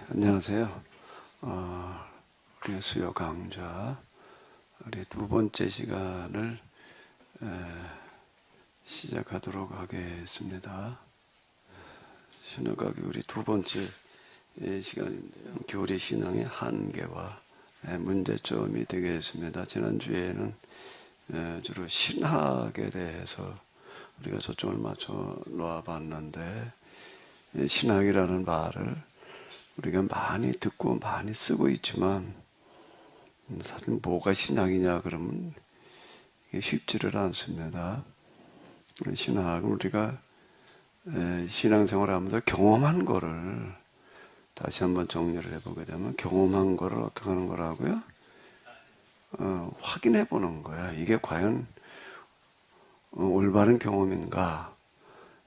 안녕하세요. 우리 수요 강좌 우리 두 번째 시간을 시작하도록 하겠습니다. 신학학이 우리 두 번째 시간인데요. 교리 신앙의 한계와 문제점이 되겠습니다. 지난주에는 주로 신학에 대해서 우리가 초점을 맞춰 놓아봤는데, 신학이라는 말을 우리가 많이 듣고 많이 쓰고 있지만 사실 뭐가 신학이냐 그러면 이게 쉽지를 않습니다. 신학은 우리가 신앙생활을 하면서 경험한 거를 다시 한번 정리를 해보게 되면, 경험한 거를 어떻게 하는 거라고요? 확인해 보는 거야. 이게 과연 올바른 경험인가,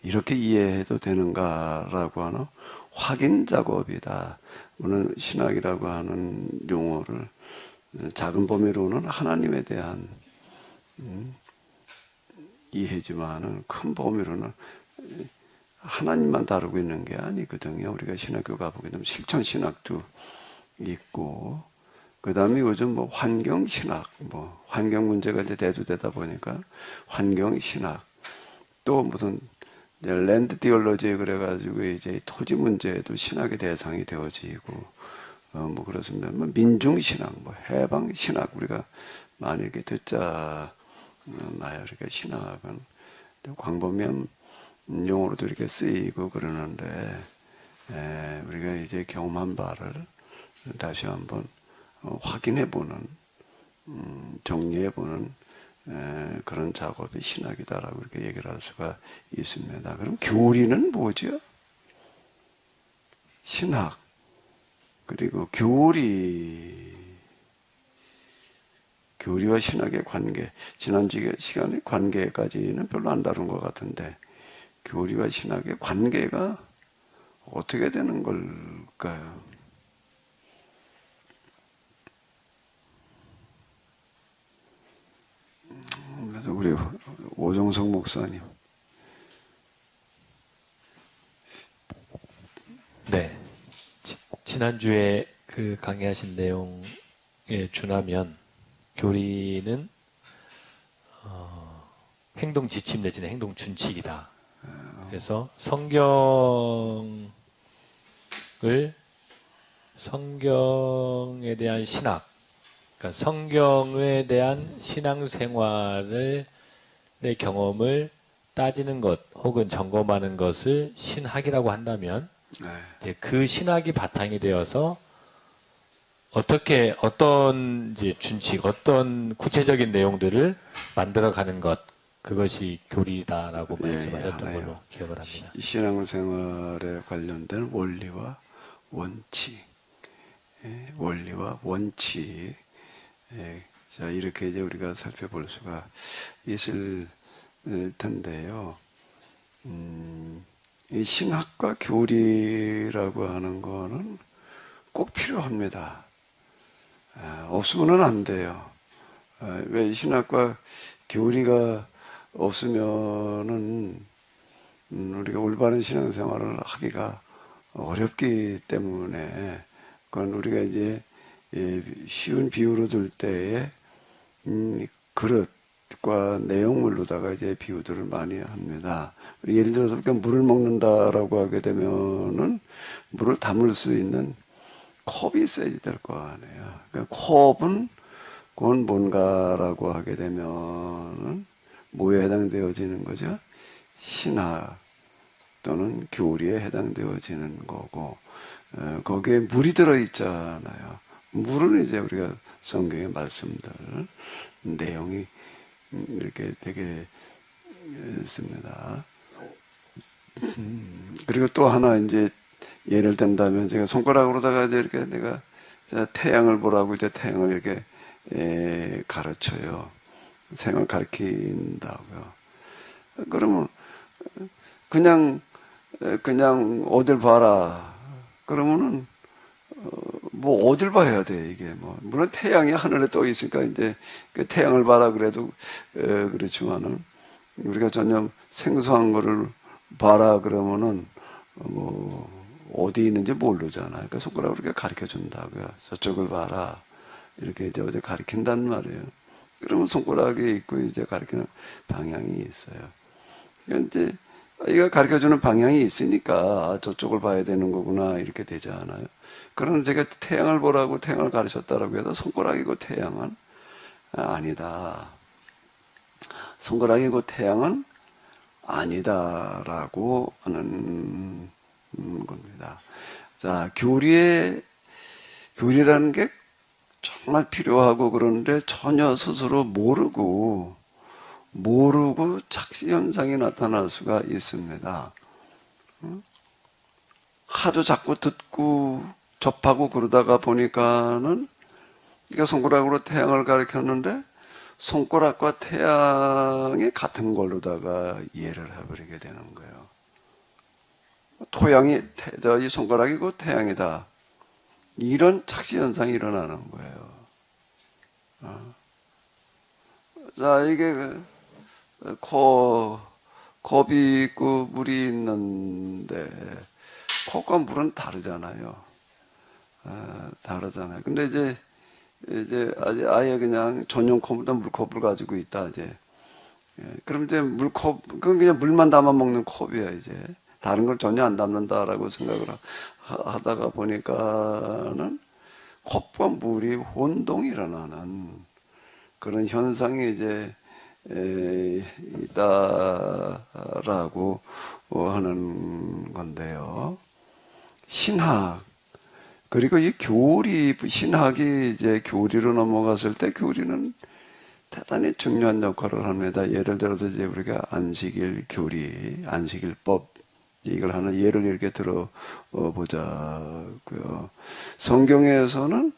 이렇게 이해해도 되는가라고 하는 확인 작업이다. 오늘 신학이라고 하는 용어를 작은 범위로는 하나님에 대한 이해지만은, 큰 범위로는 하나님만 다루고 있는 게 아니거든요. 우리가 신학교 가보게 되면 실천 신학도 있고, 그 다음에 요즘 뭐 환경 신학, 뭐 환경 문제가 이제 대두되다 보니까 환경 신학, 또 무슨 랜드 디올로지 그래가지고 이제 토지 문제도 신학의 대상이 되어지고, 뭐 그렇습니다. 뭐 민중 신학, 뭐 해방 신학, 우리가 많이 이렇게 듣잖아요. 그러니까 신학은 광범위한 용어로도 이렇게 쓰이고 그러는데, 우리가 이제 경험한 바를 다시 한번 확인해보는, 정리해보는 그런 작업이 신학이다라고 이렇게 얘기를 할 수가 있습니다. 그럼 교리는 뭐죠? 신학, 그리고 교리와 신학의 관계, 지난주 시간에 관계까지는 별로 안 다룬 것 같은데, 교리와 신학의 관계가 어떻게 되는 걸까요? 그래서 우리 오정석 목사님. 네. 지난주에 그 강의하신 내용에 준하면, 교리는 행동 지침 내지는 행동 준칙이다. 그래서 성경에 대한 신학, 그러니까 성경에 대한 신앙생활의 경험을 따지는 것 혹은 점검하는 것을 신학이라고 한다면, 그 신학이 바탕이 되어서 어떤 이제 준칙, 어떤 구체적인 내용들을 만들어가는 것, 그것이 교리다라고 말씀하셨던 걸로 기억을 합니다. 신앙생활에 관련된 원리와 원칙, 원리와 원칙, 자 이렇게 이제 우리가 살펴볼 수가 있을 텐데요. 이 신학과 교리라고 하는 거는 꼭 필요합니다. 없으면은 안 돼요. 왜 신학과 교리가 없으면은 우리가 올바른 신앙생활을 하기가 어렵기 때문에, 그건 우리가 이제 쉬운 비유로 들 때에 그릇, 것과 내용물로다가 이제 비유들을 많이 합니다. 예를 들어서 그러니까 물을 먹는다라고 하게 되면은 물을 담을 수 있는 컵이 있어야 될 거 아니에요. 그러니까 컵은 그건 뭔가라고 하게 되면은 뭐에 해당되어지는 거죠? 신학 또는 교리에 해당되어지는 거고, 거기에 물이 들어있잖아요. 물은 이제 우리가 성경의 말씀들, 내용이 이렇게 되게 있습니다. 그리고 또 하나 이제 예를 든다면 제가 손가락으로다가 이제 이렇게 내가 태양을 보라고 이제 태양을 이렇게 가르쳐요. 생을 가르친다고요. 그러면 그냥 어딜 봐라. 그러면은 뭐 어딜 봐야 돼 이게 뭐 물론 태양이 하늘에 떠 있으니까 이제 그 태양을 봐라 그래도 그렇지만은 우리가 전혀 생소한 거를 봐라 그러면은 뭐 어디 있는지 모르잖아요. 그러니까 손가락으로 이렇게 가르쳐 준다고요. 저쪽을 봐라 이렇게 이제 어디 가르친단 말이에요. 그러면 손가락에 있고 이제 가르치는 방향이 있어요. 그러니까 이제 이가 가르쳐주는 방향이 있으니까 저쪽을 봐야 되는 거구나 이렇게 되지 않아요. 그러나 제가 태양을 보라고 태양을 가르쳤다라고 해도 손가락이고 태양은 아니다. 손가락이고 태양은 아니다라고 하는 겁니다. 자, 교리라는 게 정말 필요하고 그런데 전혀 스스로 모르고 착시 현상이 나타날 수가 있습니다. 하도 자꾸 듣고 접하고 그러다가 보니까는 그러니까 손가락으로 태양을 가리켰는데 손가락과 태양이 같은 걸로다가 이해를 해버리게 되는 거예요. 이 손가락이고 태양이다. 이런 착시 현상이 일어나는 거예요. 자, 이게 컵이 있고 물이 있는데 컵과 물은 다르잖아요. 다르잖아요. 근데 이제 아예 그냥 전용 컵보다 물컵을 가지고 있다 이제. 그럼 이제 그건 그냥 물만 담아 먹는 컵이야 이제. 다른 걸 전혀 안 담는다라고 생각을 하다가 보니까는 컵과 물이 혼동이 일어나는 그런 현상이 이제 있다라고 하는 건데요. 신학 그리고 이 신학이 이제 교리로 넘어갔을 때 교리는 대단히 중요한 역할을 합니다. 예를 들어서 이제 우리가 안식일 교리, 안식일법 이걸 하나 예를 이렇게 들어보자고요. 성경에서는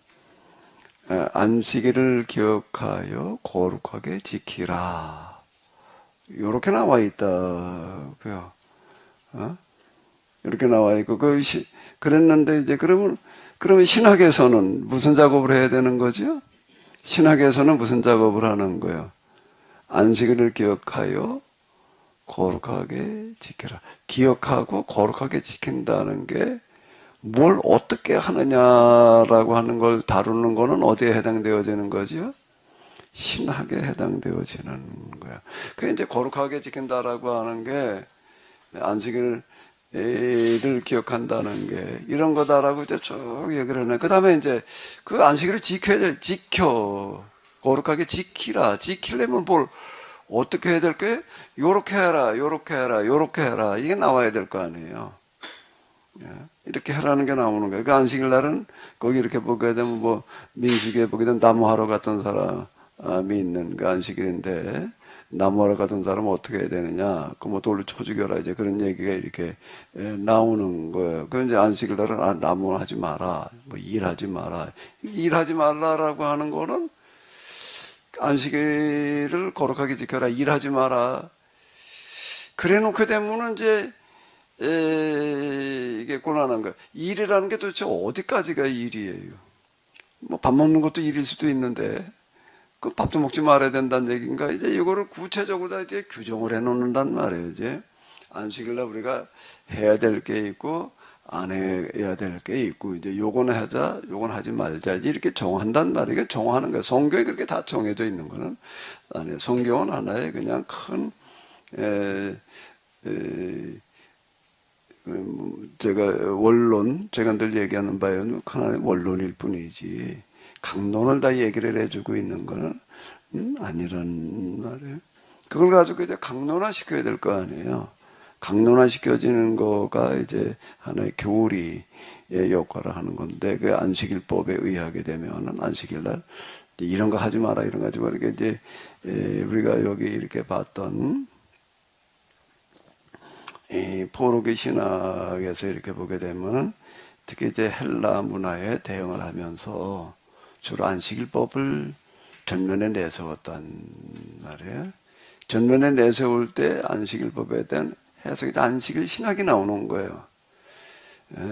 안식일을 기억하여 거룩하게 지키라. 이렇게 나와 있다고요. 이렇게 나와 있고 그랬는데 이제 그러면 신학에서는 무슨 작업을 해야 되는 거죠? 신학에서는 무슨 작업을 하는 거예요? 안식일을 기억하여 거룩하게 지켜라. 기억하고 거룩하게 지킨다는 게 뭘 어떻게 하느냐라고 하는 걸 다루는 거는 어디에 해당되어지는 거죠? 신학에 해당되어지는 거야. 그게 이제 거룩하게 지킨다라고 하는 게 안식일을 기억한다는 게 이런 거다라고 이제 쭉 얘기를 하네. 그 다음에 이제 그 안식일을 지켜. 거룩하게 지키라. 지키려면 뭘 어떻게 해야 될까요? 요렇게 해라. 이게 나와야 될 거 아니에요. 이렇게 하라는 게 나오는 거예요. 그 안식일 날은 거기 이렇게 보게 되면 뭐 민수기에 보게 되면 나무하러 갔던 사람이 있는 그 안식일인데 나무하러 갔던 사람은 어떻게 해야 되느냐? 그 뭐 돌로 쳐 죽여라 이제 그런 얘기가 이렇게 나오는 거예요. 그 이제 안식일 날은 나무 하지 마라, 뭐 일하지 마라. 일하지 말라라고 하는 거는 안식일을 거룩하게 지켜라, 일하지 마라. 그래놓게 되면은 이제 이게 곤란한 거예요. 일이라는 게 도대체 어디까지가 일이에요? 뭐 밥 먹는 것도 일일 수도 있는데 그 밥도 먹지 말아야 된다는 얘기인가? 이제 이거를 구체적으로 다 이제 규정을 해놓는단 말이에요. 이제 안식일날 우리가 해야 될 게 있고 안 해야 될 게 있고 이제 요건 하자, 요건 하지 말자 이렇게 정한단 말이에요. 정하는 거예요. 성경에 그렇게 다 정해져 있는 거는 아니에요. 성경은 하나의 그냥 큰 제가 원론, 제가 늘 얘기하는 바에는 하나의 원론일 뿐이지 강론을 다 얘기를 해주고 있는 거는 아니란 말이에요. 그걸 가지고 이제 강론화 시켜야 될 거 아니에요. 강론화 시켜지는 거가 이제 하나의 교리의 역할을 하는 건데, 그 안식일법에 의하게 되면은 안식일 날 이런 거 하지 마라, 이런 거 하지 마라. 이게 이제 우리가 여기 이렇게 봤던 이 포로기 신학에서 이렇게 보게 되면은 특히 이제 헬라 문화에 대응을 하면서 주로 안식일법을 전면에 내세웠단 말이에요. 전면에 내세울 때 안식일법에 대한 해석이 안식일 신학이 나오는 거예요.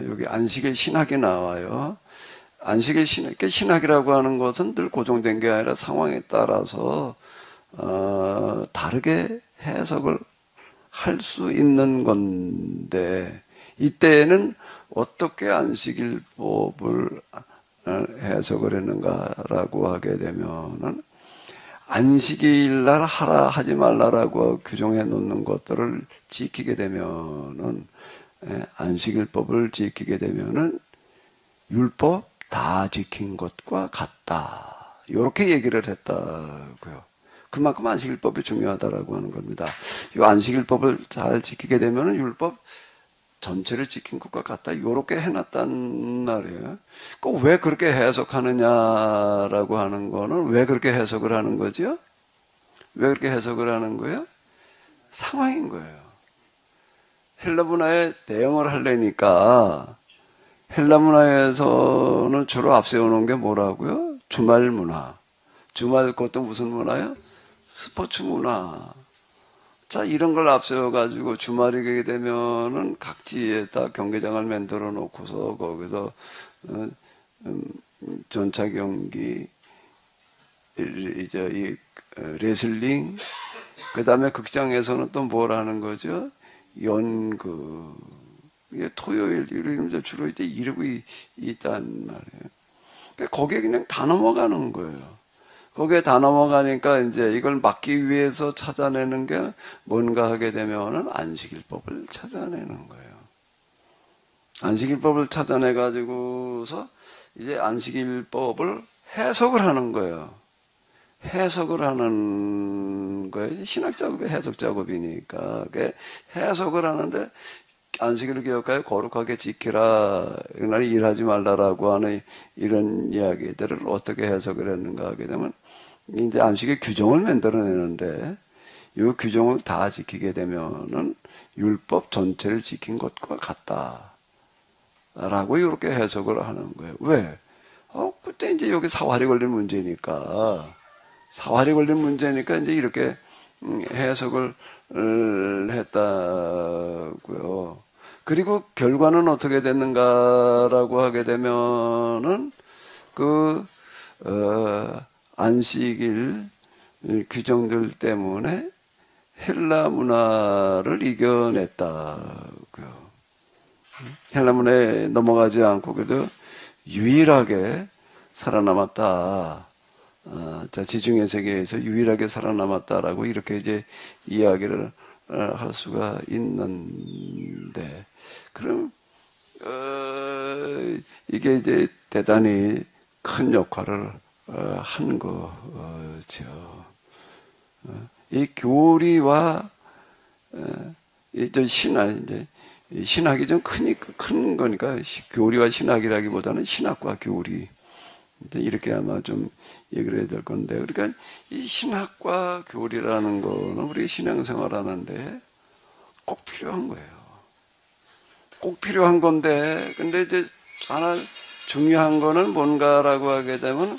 여기 안식일 신학이 나와요. 안식일 신학이라고 하는 것은 늘 고정된 게 아니라 상황에 따라서 다르게 해석을 할 수 있는 건데, 이때에는 어떻게 안식일법을 해석을 했는가라고 하게 되면은 안식일 날 하라 하지 말라라고 규정해 놓는 것들을 지키게 되면은 안식일법을 지키게 되면은 율법 다 지킨 것과 같다. 이렇게 얘기를 했다고요. 그만큼 안식일법이 중요하다라고 하는 겁니다. 이 안식일법을 잘 지키게 되면은 율법 전체를 지킨 것과 같다. 이렇게 해놨단 말이에요. 그 왜 그렇게 해석하느냐라고 하는 거는 왜 그렇게 해석을 하는 거죠? 왜 그렇게 해석을 하는 거예요? 상황인 거예요. 헬라 문화에 대응을 하려니까 헬라 문화에서는 주로 앞세우는 게 뭐라고요? 주말 문화. 주말 그것도 무슨 문화요? 스포츠 문화. 자, 이런 걸 앞세워가지고 주말이 되면은 각지에다 경기장을 만들어 놓고서 거기서 전차 경기, 이제 이 레슬링, 그 다음에 극장에서는 또 뭘 하는 거죠? 연극. 이게 토요일, 일요일 주로 이제 이러고 있단 말이에요. 거기에 그냥 다 넘어가는 거예요. 거기에 다 넘어가니까 이제 이걸 막기 위해서 찾아내는 게 뭔가 하게 되면은 안식일법을 찾아내는 거예요. 안식일법을 찾아내 가지고서 이제 안식일법을 해석을 하는 거예요. 해석을 하는 거예요. 신학 작업이 해석 작업이니까. 해석을 하는데 안식일을 기억하여 거룩하게 지키라, 날 일하지 말라라고 하는 이런 이야기들을 어떻게 해석을 했는가 하게 되면 이제 안식의 규정을 만들어내는데 이 규정을 다 지키게 되면은 율법 전체를 지킨 것과 같다라고 이렇게 해석을 하는 거예요. 왜? 그때 이제 여기 사활이 걸린 문제니까 이제 이렇게 해석을 했다고요. 그리고 결과는 어떻게 됐는가라고 하게 되면은 안식일 규정들 때문에 헬라 문화를 이겨냈다고요. 헬라 문화에 넘어가지 않고 그래도 유일하게 살아남았다. 자, 지중해 세계에서 유일하게 살아남았다라고 이렇게 이제 이야기를 할 수가 있는데, 그럼 이게 이제 대단히 큰 역할을 한 거죠. 이 교리와 이제 신학이 좀 큰 거니까 교리와 신학이라기보다는 신학과 교리 이렇게 아마 좀 얘기를 해야 될 건데, 그러니까 이 신학과 교리라는 거는 우리 신앙생활하는데 꼭 필요한 거예요. 꼭 필요한 건데, 근데 이제 하나 중요한 거는 뭔가라고 하게 되면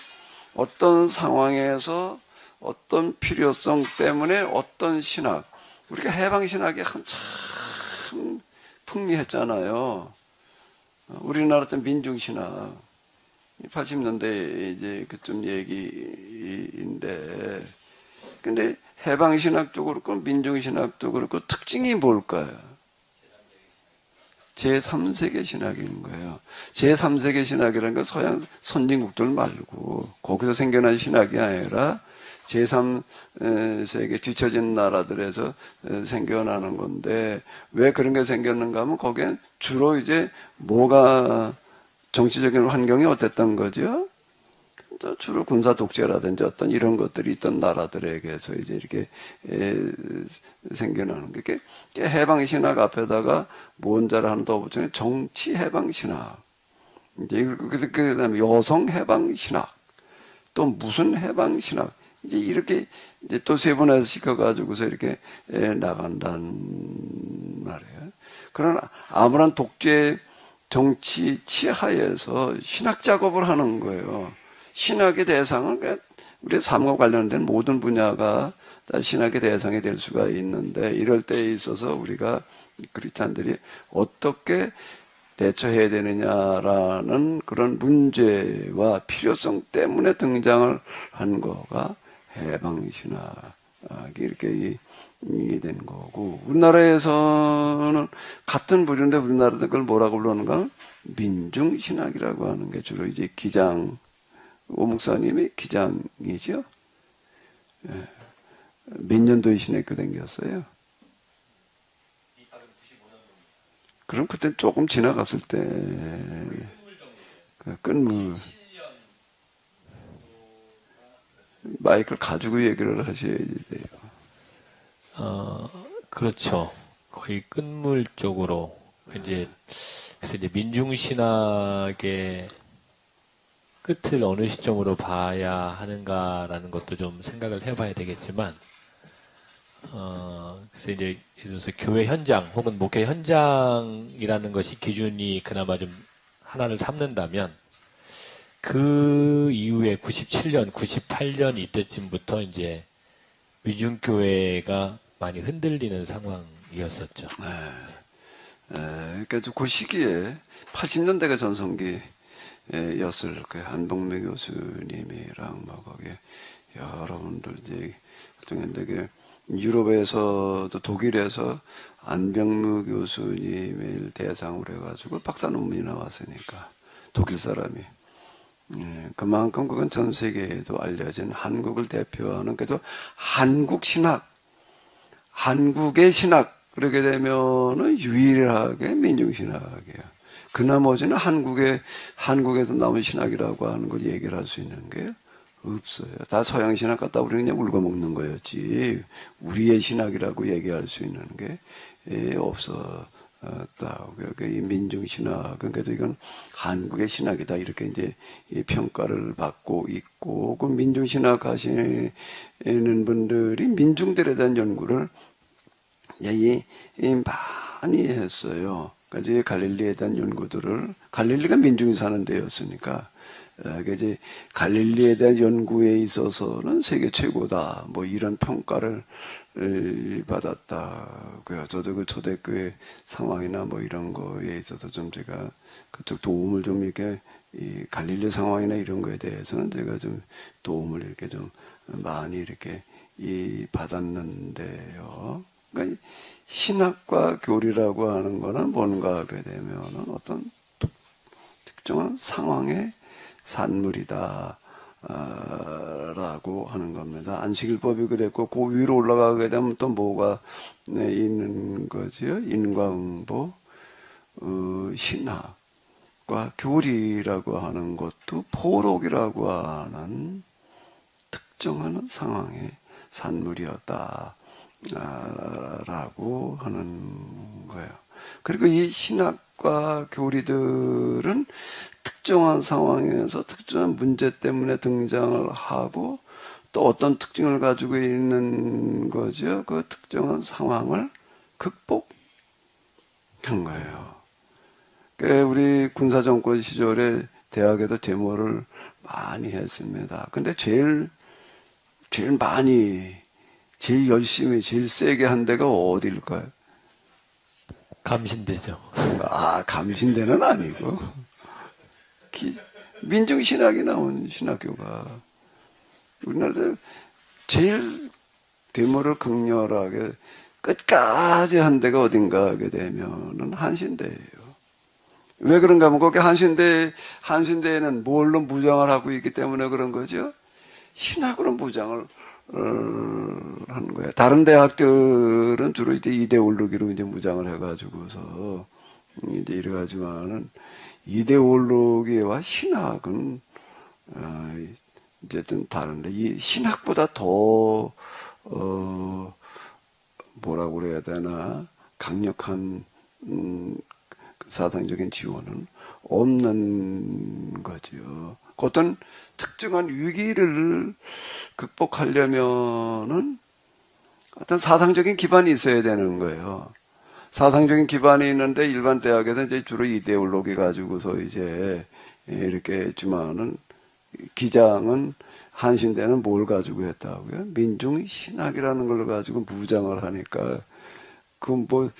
어떤 상황에서 어떤 필요성 때문에 어떤 신학, 우리가 해방신학이 한참 풍미했잖아요. 우리나라 때 민중신학 80년대 이제 그쯤 얘기인데, 근데 해방신학도 그렇고 민중신학도 그렇고 특징이 뭘까요? 제3세계 신학인 거예요. 제3세계 신학이라는 건 서양 선진국들 말고 거기서 생겨난 신학이 아니라 제3세계 뒤처진 나라들에서 생겨나는 건데 왜 그런 게 생겼는가 하면 거기엔 주로 이제 뭐가 정치적인 환경이 어땠던 거죠? 주로 군사 독재라든지 어떤 이런 것들이 있던 나라들에게서 이제 이렇게 생겨나는 게 해방 신학 앞에다가 뭔자를 하나 더 붙이면 정치 해방 신학. 이제 그다음에 여성 해방 신학. 또 무슨 해방 신학. 이제 이렇게 이제 또 세분화해서 시켜가지고서 이렇게 나간다는 말이에요. 그러나 아무런 독재 정치 치하에서 신학 작업을 하는 거예요. 신학의 대상은 우리 삶과 관련된 모든 분야가 다 신학의 대상이 될 수가 있는데 이럴 때에 있어서 우리가 크리스찬들이 어떻게 대처해야 되느냐라는 그런 문제와 필요성 때문에 등장을 한 거가 해방신학이 이렇게 된 거고 우리나라에서는 같은 부류인데 우리나라는 그걸 뭐라고 부르는가? 민중신학이라고 하는 게 주로 이제 오 목사님이 기장이죠. 몇 년도에 신학교 다녔어요? 그럼 그때 조금 지나갔을 때 끝물 마이크를 가지고 얘기를 하셔야 돼요. 그렇죠. 거의 끝물 쪽으로 이제 그래서 이제 민중신학의 끝을 어느 시점으로 봐야 하는가라는 것도 좀 생각을 해봐야 되겠지만, 그래서 이제 예를 들어서 교회 현장 혹은 목회 현장이라는 것이 기준이 그나마 좀 하나를 삼는다면, 그 이후에 97년, 98년 이때쯤부터 이제 민중교회가 많이 흔들리는 상황이었었죠. 그러니까 그 시기에 80년대가 전성기 였을 거예요. 한복매 교수님이랑 뭐 거기에 여러분들 이제 활동했는데 유럽에서도 독일에서 안병무 교수님을 대상으로 해가지고 박사 논문이 나왔으니까 독일 사람이 그만큼 그건 전 세계에도 알려진 한국을 대표하는 그래도 한국 신학, 한국의 신학 그렇게 되면은 유일하게 민중신학이에요. 그 나머지는 한국에서 나온 신학이라고 하는 걸 얘기를 할 수 있는 게 없어요. 다 서양 신학 갖다 우리는 그냥 울고먹는 거였지. 우리의 신학이라고 얘기할 수 있는 게 없었다. 이 민중신학은 그래도 이건 한국의 신학이다. 이렇게 이제 평가를 받고 있고, 그 민중신학 하시는 분들이 민중들에 대한 연구를 많이 했어요. 그러니까 갈릴리에 대한 연구들을 갈릴리가 민중이 사는 데였으니까 이제 갈릴리에 대한 연구에 있어서는 세계 최고다. 뭐 이런 평가를 받았다고요. 저도 그 초대교회 상황이나 뭐 이런 거에 있어서 좀 제가 그쪽 도움을 좀 이렇게 이 갈릴리 상황이나 이런 거에 대해서는 제가 좀 도움을 이렇게 좀 많이 이렇게 받았는데요. 그러니까 신학과 교리라고 하는 거는 뭔가 하게 되면은 어떤 특정한 상황의 산물이다. 라고 하는 겁니다. 안식일법이 그랬고, 그 위로 올라가게 되면 또 뭐가 있는 거지요? 인과응보, 신학과 교리라고 하는 것도 포록이라고 하는 특정한 상황의 산물이었다. 라고 하는 거예요. 그리고 이 신학과 교리들은 특정한 상황에서 특정한 문제 때문에 등장을 하고 또 어떤 특징을 가지고 있는 거죠. 그 특정한 상황을 극복한 거예요. 우리 군사정권 시절에 대학에도 데모를 많이 했습니다. 근데 제일 많이 제일 열심히, 제일 세게 한 데가 어딜까요? 감신대죠. 감신대는 아니고. 민중신학이 나온 신학교가. 우리나라에 제일 데모를 극렬하게 끝까지 한 데가 어딘가 하게 되면은 한신대예요. 왜 그런가 하면 거기 한신대에는 뭘로 무장을 하고 있기 때문에 그런 거죠. 신학으로 무장을 하는 거예요. 다른 대학들은 주로 이제 이데올로기로 이제 무장을 해가지고서 이제 이래가지만은 이데올로기와 신학은 어쨌든 다른데 이 신학보다 더 뭐라고 그래야 되나 강력한 사상적인 지원은 없는 거죠. 어떤 특정한 위기를 극복하려면은 어떤 사상적인 기반이 있어야 되는 거예요. 사상적인 기반이 있는데 일반 대학에서 이제 주로 이데올로기 가지고서 이제 이렇게 했지만은 기장은 한신대는 뭘 가지고 했다고요? 민중 신학이라는 걸 가지고 무장을 하니까 그건 뭐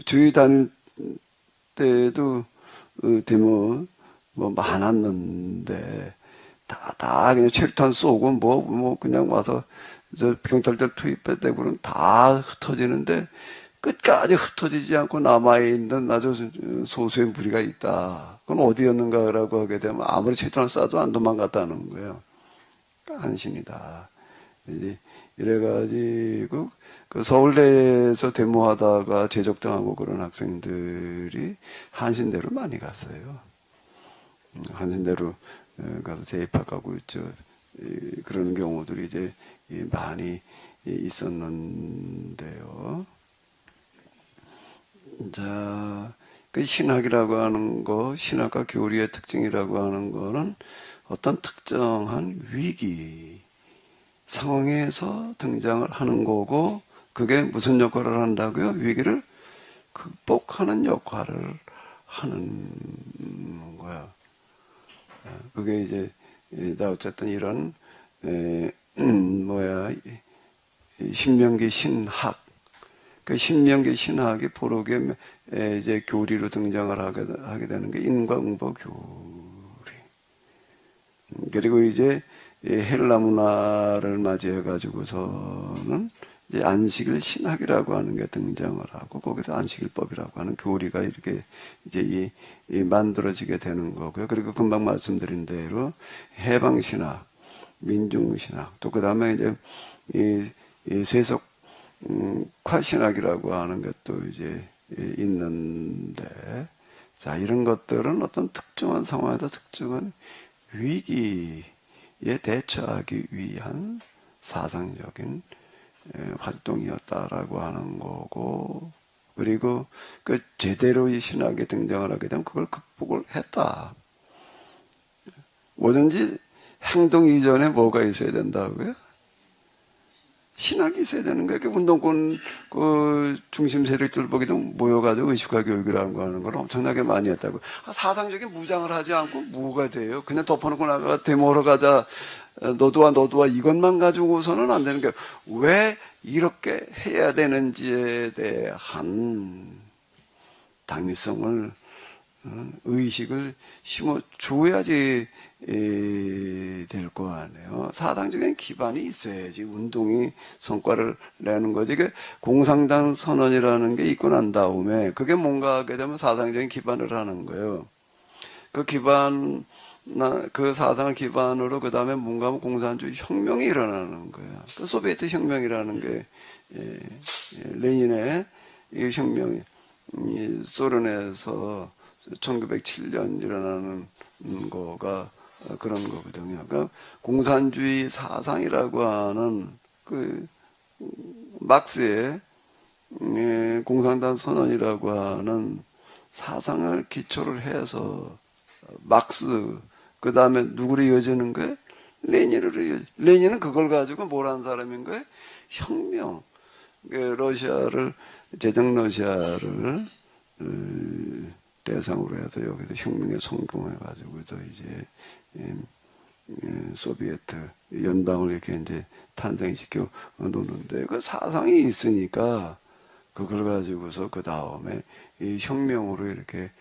주의 다닐 때도 데모 뭐 많았는데 다 그냥 체류탄 쏘고 뭐 그냥 와서 저 경찰들 투입해대고 그러면 다 흩어지는데 끝까지 흩어지지 않고 남아있는 아주 소수의 무리가 있다. 그건 어디였는가라고 하게 되면 아무리 체류탄을 쏴도 안 도망갔다는 거예요. 한신이다. 이제 이래가지고 그 서울대에서 데모하다가 제적당하고 그런 학생들이 한신대로 많이 갔어요. 한신대로 가서 재입학하고 있죠. 그런 경우들이 이제 많이 있었는데요. 자, 그 신학이라고 하는 거, 신학과 교리의 특징이라고 하는 거는 어떤 특정한 위기 상황에서 등장을 하는 거고, 그게 무슨 역할을 한다고요? 위기를 극복하는 역할을 하는 거야. 그게 이제 나 어쨌든 이런 신명기 신학, 그 신명기 신학이 포로기에 이제 교리로 등장을 하게 되는 게 인과응보 교리. 그리고 이제 헬라 문화를 맞이해 가지고서는 이제 안식일 신학이라고 하는 게 등장을 하고 거기서 안식일법이라고 하는 교리가 이렇게 이제 이 만들어지게 되는 거고요. 그리고 금방 말씀드린 대로 해방 신학, 민중 신학, 또 그다음에 이제 이 세속화 신학이라고 하는 것도 이제 있는데, 자, 이런 것들은 어떤 특정한 상황에다 특정한 위기에 대처하기 위한 사상적인 활동이었다라고 하는 거고, 그리고 그 제대로 이 신학에 등장을 하게 되면 그걸 극복을 했다. 뭐든지 행동 이전에 뭐가 있어야 된다고요? 신학이 있어야 되는 거예요. 운동권 그 중심 세력들 보기도 모여가지고 의식화 교육이라는 거 하는 걸 엄청나게 많이 했다고. 사상적인 무장을 하지 않고 뭐가 돼요? 그냥 덮어놓고 나가 데모하러 가자. 너도와 이것만 가지고서는 안 되는 게 왜 이렇게 해야 되는지에 대한 당위성을 의식을 심어줘야지 될 거 아니에요. 사상적인 기반이 있어야지 운동이 성과를 내는 거지. 공상당 선언이라는 게 있고 난 다음에 그게 뭔가 하게 되면 사상적인 기반을 하는 거예요. 그 사상을 기반으로 그 다음에 뭔가 하면 공산주의 혁명이 일어나는 거예요. 그 소비에트 혁명이라는 게 레닌의 이 혁명이 소련에서 1907년 일어나는 거가 그런 거거든요. 그러니까 공산주의 사상이라고 하는 그 막스의 공산당 선언이라고 하는 사상을 기초를 해서 막스 그 다음에 누구로 이어지는 거예요? 레닌으로 이어지. 레닌은 그걸 가지고 뭘 한 사람인 거예요? 혁명. 러시아를 제정 러시아를 대상으로 해서 여기서 혁명에 성공해가지고서 이제 소비에트 연방을 이렇게 이제 탄생시켜 놓는데 그 사상이 있으니까 그걸 가지고서 그 다음에 이 혁명으로 이렇게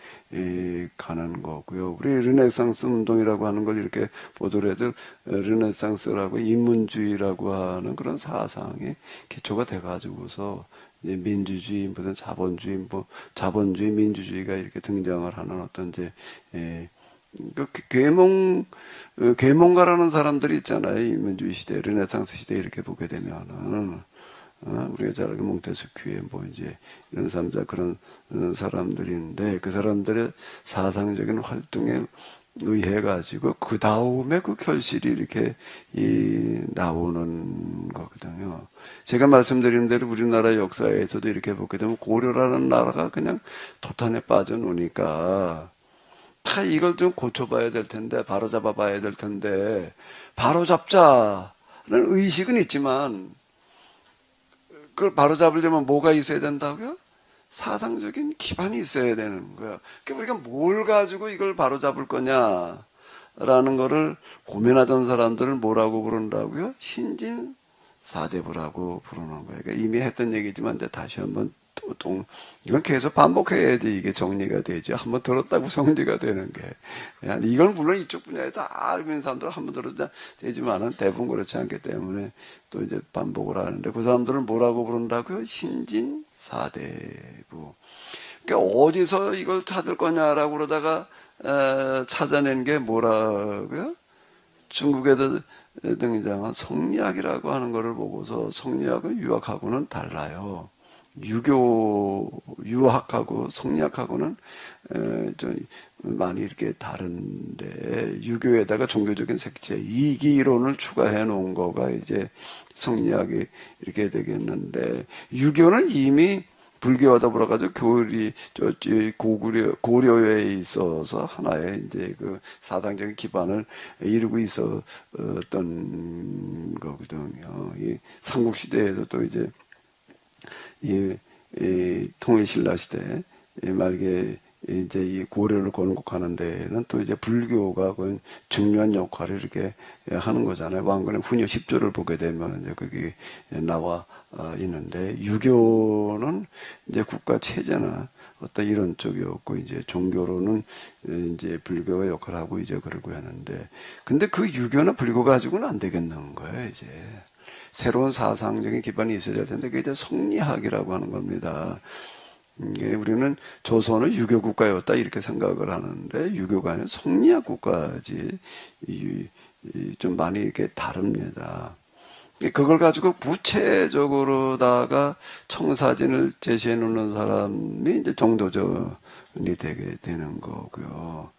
가는 거고요. 우리 르네상스 운동이라고 하는 걸 이렇게 보도를 해도 르네상스라고 인문주의라고 하는 그런 사상의 기초가 돼가지고서 이제 민주주의, 무슨 자본주의, 뭐 자본주의, 민주주의가 이렇게 등장을 하는 어떤 이제 그 계몽가라는 사람들이 있잖아요. 이 민주주의 시대, 르네상스 시대 이렇게 보게 되면은 우리가 잘 알고 몽테스큐에 뭐 이제 이런 사람들 그런 사람들인데 그 사람들의 사상적인 활동에 의해 가지고 그 다음에 그 결실이 이렇게 나오는 거거든요. 제가 말씀드린 대로 우리나라 역사에서도 이렇게 보게 되면 고려라는 나라가 그냥 도탄에 빠져놓으니까 다 이걸 좀 고쳐봐야 될 텐데 바로 잡아봐야 될 텐데 바로 잡자는 의식은 있지만 그걸 바로 잡으려면 뭐가 있어야 된다고요? 사상적인 기반이 있어야 되는 거야. 그러니까 우리가 뭘 가지고 이걸 바로 잡을 거냐라는 거를 고민하던 사람들을 뭐라고 부른다고요? 신진사대부라고 부르는 거예요. 그러니까 이미 했던 얘기지만 이제 다시 한번 이건 계속 반복해야지 이게 정리가 되지. 한번 들었다고 정리가 되는 게. 이걸 물론 이쪽 분야에 다 알고 있는 사람들은 한번 들어도 되지만은 대부분 그렇지 않기 때문에 또 이제 반복을 하는데 그 사람들은 뭐라고 부른다고요? 신진사대부. 그러니까 어디서 이걸 찾을 거냐라고 그러다가 찾아낸 게 뭐라고요? 중국에도 등장한 성리학이라고 하는 거를 보고서 성리학은 유학하고는 달라요. 유학하고 성리학하고는 좀 많이 이렇게 다른데 유교에다가 종교적인 색채 이기론을 추가해 놓은 거가 이제 성리학이 이렇게 되겠는데 유교는 이미 불교와 더불어가지고 고려에 있어서 하나의 이제 그 사상적인 기반을 이루고 있었던 거거든요. 이 삼국시대에도 또 이제 이 통일신라 시대 말기에 이제 이 고려를 건국하는 데에는 또 이제 불교가 그 중요한 역할을 이렇게 하는 거잖아요. 왕건의 훈요 10조를 보게 되면 이제 거기 나와 있는데 유교는 이제 국가 체제나 어떤 이런 쪽이었고 이제 종교로는 이제 불교가 역할을 하고 이제 그러고 하는데 근데 그 유교나 불교 가지고는 안 되겠는 거예요, 이제. 새로운 사상적인 기반이 있어야 될 텐데 그게 이제 성리학이라고 하는 겁니다. 우리는 조선은 유교 국가였다 이렇게 생각을 하는데 유교가 아니라 성리학 국가지 좀 많이 이렇게 다릅니다. 그걸 가지고 구체적으로다가 청사진을 제시해 놓는 사람이 이제 정도전이 되게 되는 거고요.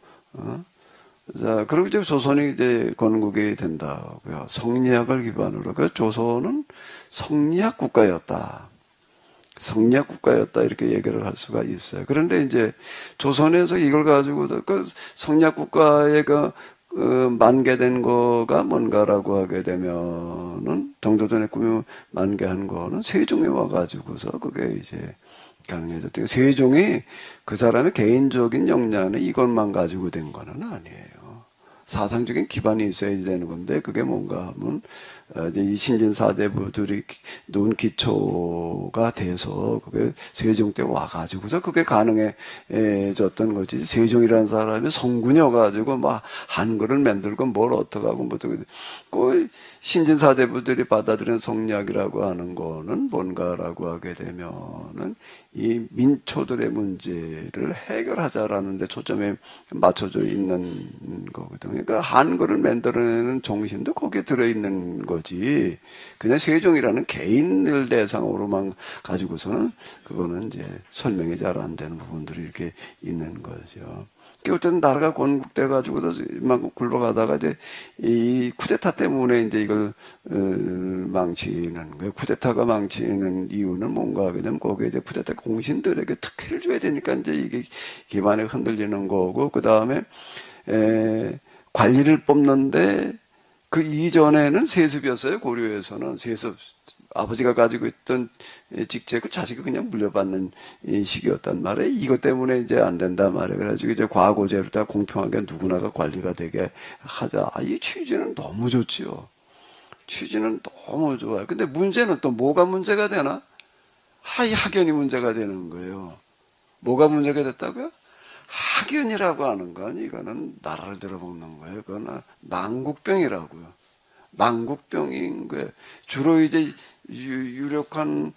자, 그리고 이제 조선이 이제 건국이 된다고요. 성리학을 기반으로. 그 조선은 성리학 국가였다. 성리학 국가였다. 이렇게 얘기를 할 수가 있어요. 그런데 이제 조선에서 이걸 가지고서 그 성리학 국가의 만개된 거가 뭔가라고 하게 되면은 정조전의 꿈이 만개한 거는 세종에 와가지고서 그게 이제 가능해졌대요. 세종이 그 사람의 개인적인 역량은 이것만 가지고 된 거는 아니에요. 사상적인 기반이 있어야 되는 건데 그게 뭔가 하면 이제 이 신진사대부들이 놓은 기초가 돼서 그게 세종 때 와가지고서 그게 가능해졌던 거지. 세종이라는 사람이 성군여가지고 막 한글을 만들고 뭘 어떡하고 뭐 그 신진사대부들이 받아들인 성리학이라고 하는 거는 뭔가라고 하게 되면은 이 민초들의 문제를 해결하자라는 데 초점에 맞춰져 있는 거거든요. 그러니까 한글을 만들어내는 정신도 거기에 들어있는 거지. 그냥 세종이라는 개인을 대상으로만 가지고서는 그거는 이제 설명이 잘 안 되는 부분들이 이렇게 있는 거죠. 어쨌든 나라가 건국돼가지고도 막 굴러가다가 이제 이 쿠데타 때문에 이제 이걸 망치는 거예요. 쿠데타가 망치는 이유는 뭔가 하게 되면 거기에 이제 쿠데타 공신들에게 특혜를 줘야 되니까 이제 이게 기반이 흔들리는 거고 그 다음에 관리를 뽑는데 그 이전에는 세습이었어요. 고려에서는 세습. 아버지가 가지고 있던 직책을 자식이 그냥 물려받는 식이었단 말이에요. 이것 때문에 이제 안 된단 말이에요. 그래가지고 이제 과거제로 다 공평하게 누구나가 관리가 되게 하자. 이 취지는 너무 좋지요. 취지는 너무 좋아요. 근데 문제는 또 뭐가 문제가 되나? 이 학연이 문제가 되는 거예요. 뭐가 문제가 됐다고요? 학연이라고 하는 건 이거는 나라를 들어먹는 거예요. 그건 망국병이라고요. 망국병인 거예요. 주로 이제 유력한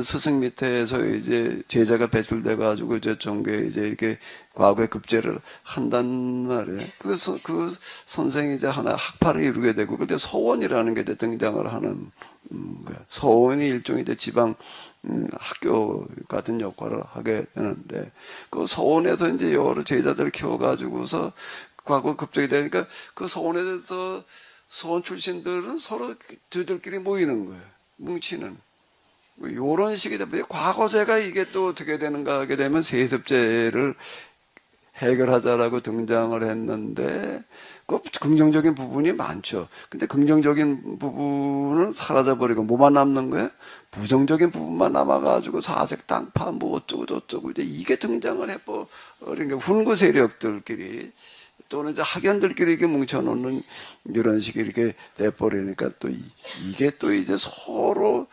스승 밑에서 이제 제자가 배출돼 가지고 이제 종교에 이제 이렇게 과거에 급제를 한단 말이에요. 그 선생이 이제 하나 학파를 이루게 되고 그때 서원이라는 게 이제 등장을 하는 거야. 서원이 일종의 이제 지방 학교 같은 역할을 하게 되는데 그 서원에서 이제 여러 제자들을 키워가지고서 과거 급제가 되니까 그 서원에서 서원 출신들은 서로 저들끼리 모이는 거예요. 뭉치는. 요런 식이 되면 과거제가 이게 또 어떻게 되는가 하게 되면 세습제를 해결하자라고 등장을 했는데 그 긍정적인 부분이 많죠. 근데 긍정적인 부분은 사라져버리고 뭐만 남는 거예요? 부정적인 부분만 남아가지고 사색 당파 뭐 어쩌고 저쩌고 이제 이게 등장을 해버린 게 훈구 세력들끼리 또는 이제 학연들끼리 이렇게 뭉쳐놓는 이런 식이 이렇게 돼버리니까 또 이게 또 이제 서로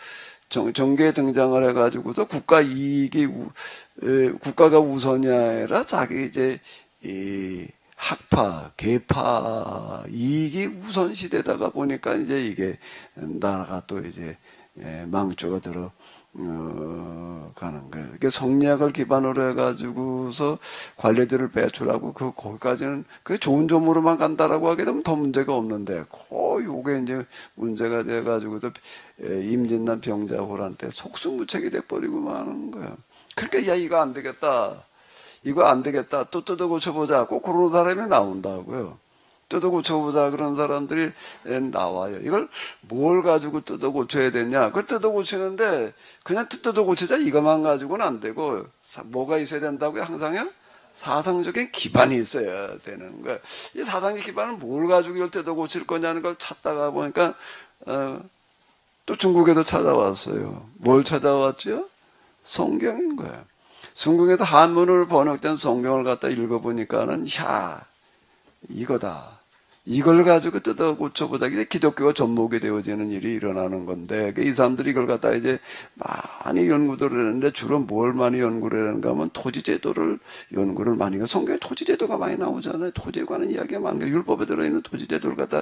정계에 등장을 해가지고서 국가 이익이 국가가 우선이 아니라 자기 이제 이 학파, 계파 이익이 우선시되다가 보니까 이제 이게 나라가 또 이제 망조가 들어 가는 거예요. 이게 성리학을 기반으로 해가지고서 관리들을 배출하고 거기까지는 그 좋은 점으로만 간다라고 하게 되면 더 문제가 없는데, 요게 이제 문제가 돼가지고서 임진난 병자호란때 속수무책이 돼버리고 마는 거야. 그러니까 야 이거 안 되겠다. 이거 안 되겠다. 또 뜯어 고쳐보자. 꼭 그런 사람이 나온다고요. 뜯어 고쳐보자 그런 사람들이 나와요. 이걸 뭘 가지고 뜯어 고쳐야 되냐? 그 뜯어 고치는데 그냥 뜯어 고치자 이것만 가지고는 안 되고 뭐가 있어야 된다고요? 항상요? 사상적인 기반이 있어야 되는 거예요. 이 사상적 기반은 뭘 가지고 이걸 뜯어 고칠 거냐는 걸 찾다가 보니까 또 중국에도 찾아왔어요. 뭘 찾아왔죠? 성경인 거예요. 중국에서 한문으로 번역된 성경을 갖다 읽어보니까는 이거다. 이걸 가지고 뜯어 고쳐보자. 이게 기독교가 접목이 되어지는 일이 일어나는 건데, 이 사람들이 이걸 갖다 이제 많이 연구를 했는데, 주로 뭘 많이 연구를 하는가 하면 토지제도를 연구를 많이 해요. 성경에 토지제도가 많이 나오잖아요. 토지에 관한 이야기가 많은 게 율법에 들어있는 토지제도를 갖다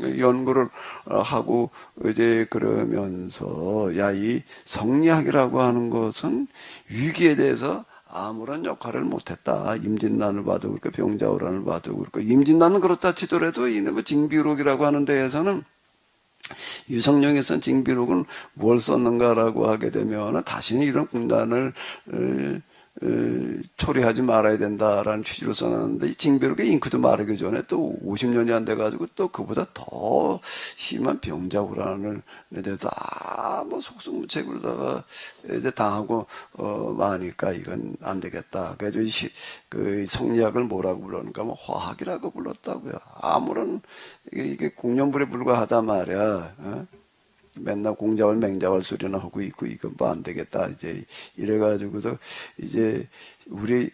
연구를 하고, 이제 그러면서, 이 성리학이라고 하는 것은 위기에 대해서 아무런 역할을 못했다. 임진난을 봐도 그렇고 병자호란을 봐도 그렇고 임진난은 그렇다 치더라도 이놈의 징비록이라고 하는 데에서는 유성룡이 쓴 징비록은 뭘 썼는가라고 하게 되면 다시는 이런 군단을 초래하지 말아야 된다라는 취지로 써놨는데 이 징비록의 잉크도 마르기 전에 또 50년이 안 돼가지고 또 그보다 더 심한 병자호란을 대해서 뭐 속수무책으로다가 이제 당하고 마니까 이건 안 되겠다. 그래서 그 성리학을 뭐라고 불렀는가 뭐 화학이라고 불렀다고요. 아무런 이게 공연불에 불과하다 말이야. 맨날 공자월 맹자월 소리나 하고 있고 이건 뭐 안 되겠다 이제 이래가지고서 이제 우리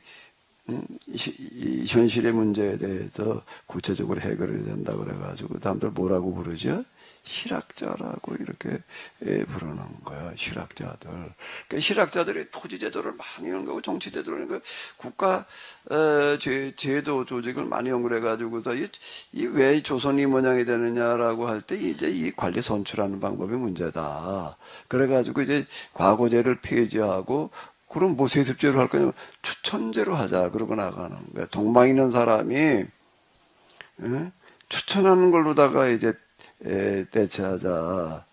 이 현실의 문제에 대해서 구체적으로 해결해야 된다 그래가지고 사람들 뭐라고 부르죠? 실학자라고 이렇게 부르는 거야. 실학자들. 그러니까 실학자들이 토지제도를 많이 연구하고 정치제도를 연구하고 국가 제도 조직을 많이 연구해가지고서 이 왜 조선이 모양이 되느냐라고 할 때 이제 이 관리 선출하는 방법이 문제다. 그래가지고 이제 과거제를 폐지하고 그럼 뭐 세습제로 할 거냐? 추천제로 하자. 그러고 나가는 거야. 동방 있는 사람이 추천하는 걸로다가 이제 대체하자.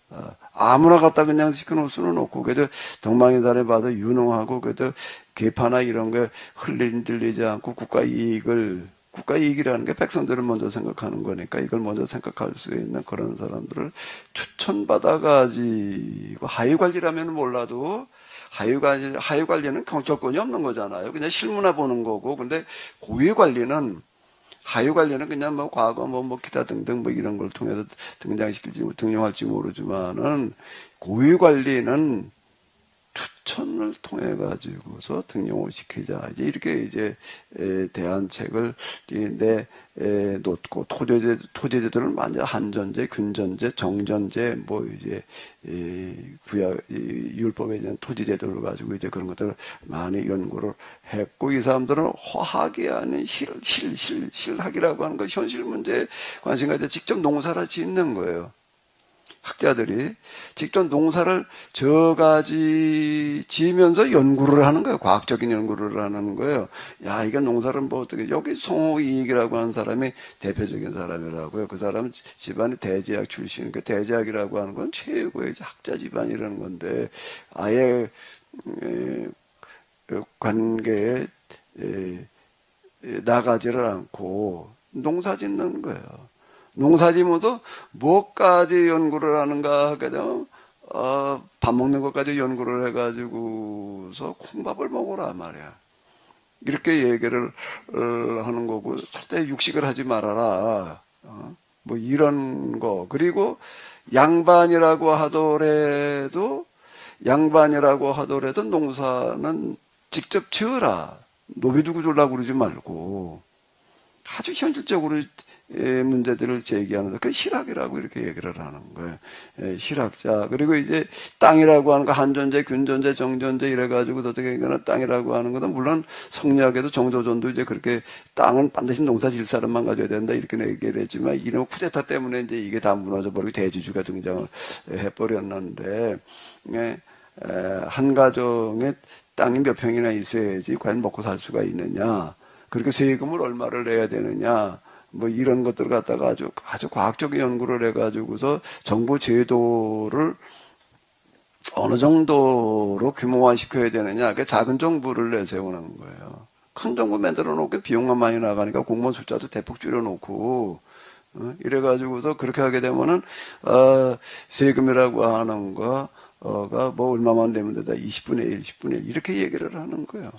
아무나 갖다 그냥 시켜놓을 수는 없고, 그래도 동방인단에 봐도 유능하고, 그래도 개파나 이런 게 흔들리지 않고 국가 이익이라는 게 백성들을 먼저 생각하는 거니까 이걸 먼저 생각할 수 있는 그런 사람들을 추천받아가지고, 하위관리라면 몰라도, 하위관리는 경찰권이 없는 거잖아요. 그냥 실무나 보는 거고, 근데 고위관리는 하위관리는 그냥 뭐 과거 뭐 기타 등등 뭐 이런 걸 통해서 등장시킬지 등용할지 모르지만은 고위관리는 추천을 통해 가지고서 등용을 시키자. 이제 이렇게 이제 대안책을 놓고 토제제도를 만약 한전제, 균전제, 정전제 뭐 이제 구약 율법에 대한 토지제도를 가지고 이제 그런 것들을 많이 연구를 했고 이 사람들은 화학이 아닌 실학이라고 하는 거 현실 문제에 관심 가지고 직접 농사를 짓는 거예요. 학자들이 직접 농사를 저가지 지으면서 연구를 하는 거예요. 과학적인 연구를 하는 거예요. 야, 이거 농사를 뭐 어떻게, 여기 송호이익이라고 하는 사람이 대표적인 사람이라고요. 그 사람은 집안이 대제학 출신, 그 대제학이라고 하는 건 최고의 학자 집안이라는 건데, 아예, 관계에, 나가지를 않고 농사 짓는 거예요. 농사 지면서 뭐까지 연구를 하는가 하게 되면 밥 먹는 것까지 연구를 해가지고서 콩밥을 먹어라 말이야. 이렇게 얘기를 하는 거고 절대 육식을 하지 말아라. 뭐 이런 거. 그리고 양반이라고 하더라도 농사는 직접 지어라. 노비 두고 주려고 그러지 말고 아주 현실적으로 문제들을 제기하면서 그 실학이라고 이렇게 얘기를 하는 거예요. 실학자. 그리고 이제 땅이라고 하는 거 한존재, 균존재, 정존재 이래가지고 어떻게 이거는 땅이라고 하는 것은 물론 성리학에도 정조전도 이제 그렇게 땅은 반드시 농사 질 사람만 가져야 된다 이렇게 얘기를 했지만 이런 쿠데타 때문에 이제 이게 다 무너져 버리고 대지주가 등장을 해버렸는데 한 가정에 땅이 몇 평이나 있어야지 과연 먹고 살 수가 있느냐. 그리고 세금을 얼마를 내야 되느냐. 뭐 이런 것들을 갖다가 아주 과학적인 연구를 해가지고서 정부 제도를 어느 정도로 규모화 시켜야 되느냐. 그 작은 정부를 내세우는 거예요. 큰 정부 만들어 놓고 비용만 많이 나가니까 공무원 숫자도 대폭 줄여놓고, 이래가지고서 그렇게 하게 되면은, 세금이라고 하는 거가 뭐 얼마만 내면 되다. 20분의 1, 10분의 1. 이렇게 얘기를 하는 거예요.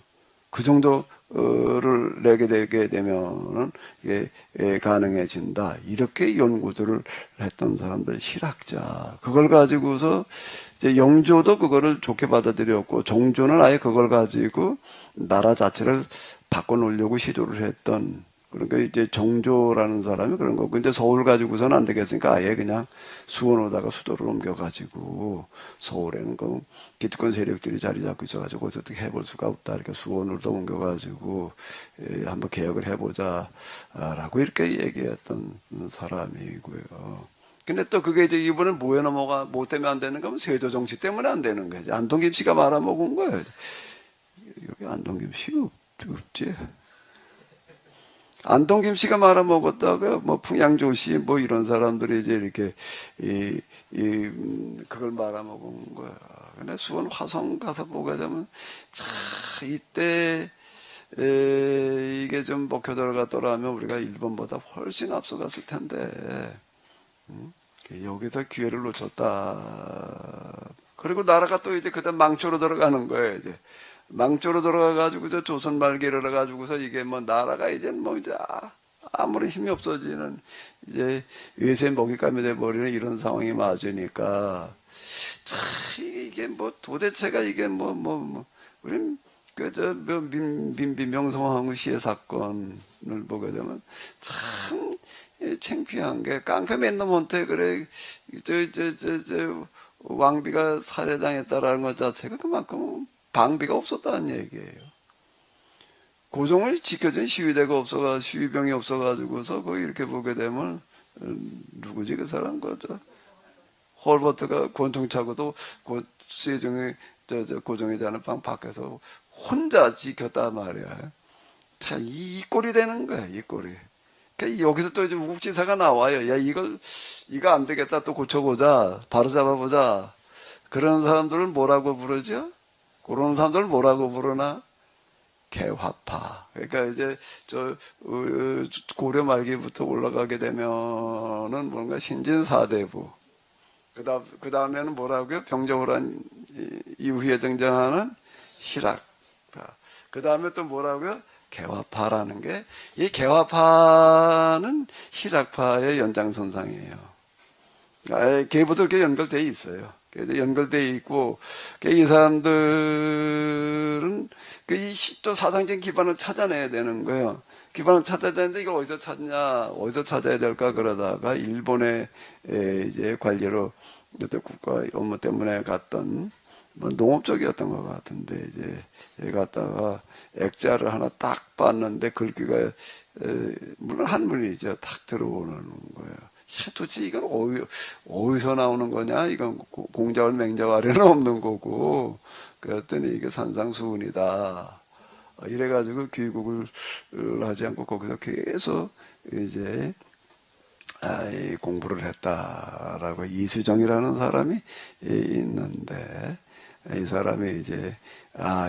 그 정도를 내게 되게 되면은 이게 가능해진다. 이렇게 연구들을 했던 사람들 실학자. 그걸 가지고서 이제 영조도 그거를 좋게 받아들였고 정조는 아예 그걸 가지고 나라 자체를 바꿔놓으려고 시도를 했던. 그러니까 이제 정조라는 사람이 그런 거고, 근데 서울 가지고서는 안 되겠으니까 아예 그냥 수원 오다가 수도를 옮겨가지고 서울에는 그 기득권 세력들이 자리 잡고 있어가지고 거기서 어떻게 해볼 수가 없다. 이렇게 수원으로 옮겨가지고 한번 개혁을 해보자라고 이렇게 얘기했던 사람이고요. 근데 또 그게 이제 이번엔 뭐에 넘어가, 뭐 때문에 안 되는 거면 세조 정치 때문에 안 되는 거지. 안동김 씨가 말아먹은 거예요. 여기 안동김 씨가 없지. 안동김 씨가 말아먹었다가 뭐 풍양조 씨 뭐 이런 사람들이 이제 이렇게 그걸 말아먹은 거야. 근데 수원 화성 가서 보게 되면 참 이때 이게 좀 먹혀 들어갔더라면 우리가 일본보다 훨씬 앞서갔을 텐데 여기서 기회를 놓쳤다. 그리고 나라가 또 이제 그다음 망초로 들어가는 거예요. 이제 망조로 들어가가지고 저 조선 말기를 해가지고서 이게 뭐 나라가 이제 뭐 이제 아무리 힘이 없어지는 이제 외세 먹잇감이 돼버리는 이런 상황이 맞으니까 참 이게 뭐 도대체가 이게 우린 그저 명성황후 시해 사건을 보게 되면 참 창피한 게 깡패 맨 놈한테 그래 저 왕비가 살해당했다라는 것 자체가 그만큼 방비가 없었다는 얘기예요. 고종을 지켜준 시위대가 없어가 시위병이 없어가지고서 거기 이렇게 보게 되면 누구지 그 사람 거죠? 홀버트가 권총 차고도 세종이 고종이 자는 방 밖에서 혼자 지켰단 말이야. 참 이 꼴이 되는 거야 이 꼴이. 그러니까 여기서 또 이제 우국지사가 나와요. 야 이거 안 되겠다 또 고쳐보자 바로 잡아보자. 그런 사람들은 뭐라고 부르죠? 그런 사람들 뭐라고 부르나? 개화파. 그러니까 이제 고려 말기부터 올라가게 되면은 뭔가 신진사대부. 그 다음에는 뭐라고요? 병정호란 이후에 등장하는 실학파. 그 다음에 또 뭐라고요? 개화파라는 게, 이 개화파는 실학파의 연장선상이에요. 계보도 이렇게 연결되어 있어요. 연결되어 있고, 이 사람들은 또 사상적인 기반을 찾아내야 되는 거예요. 기반을 찾아야 되는데 이걸 어디서 찾냐, 어디서 찾아야 될까 그러다가 일본의 이제 관리로 어떤 국가 업무 때문에 갔던 뭐 농업 쪽이었던 것 같은데 이제 갔다가 액자를 하나 딱 봤는데 글귀가 물론 한문이죠. 딱 들어오는 거예요. 도대체 이건 어디서 나오는 거냐? 이건 공자월 맹자월에는 없는 거고. 그랬더니 이게 산상수훈이다. 이래가지고 귀국을 하지 않고 거기서 계속 이제 이 공부를 했다라고 이수정이라는 사람이 있는데, 이 사람이 이제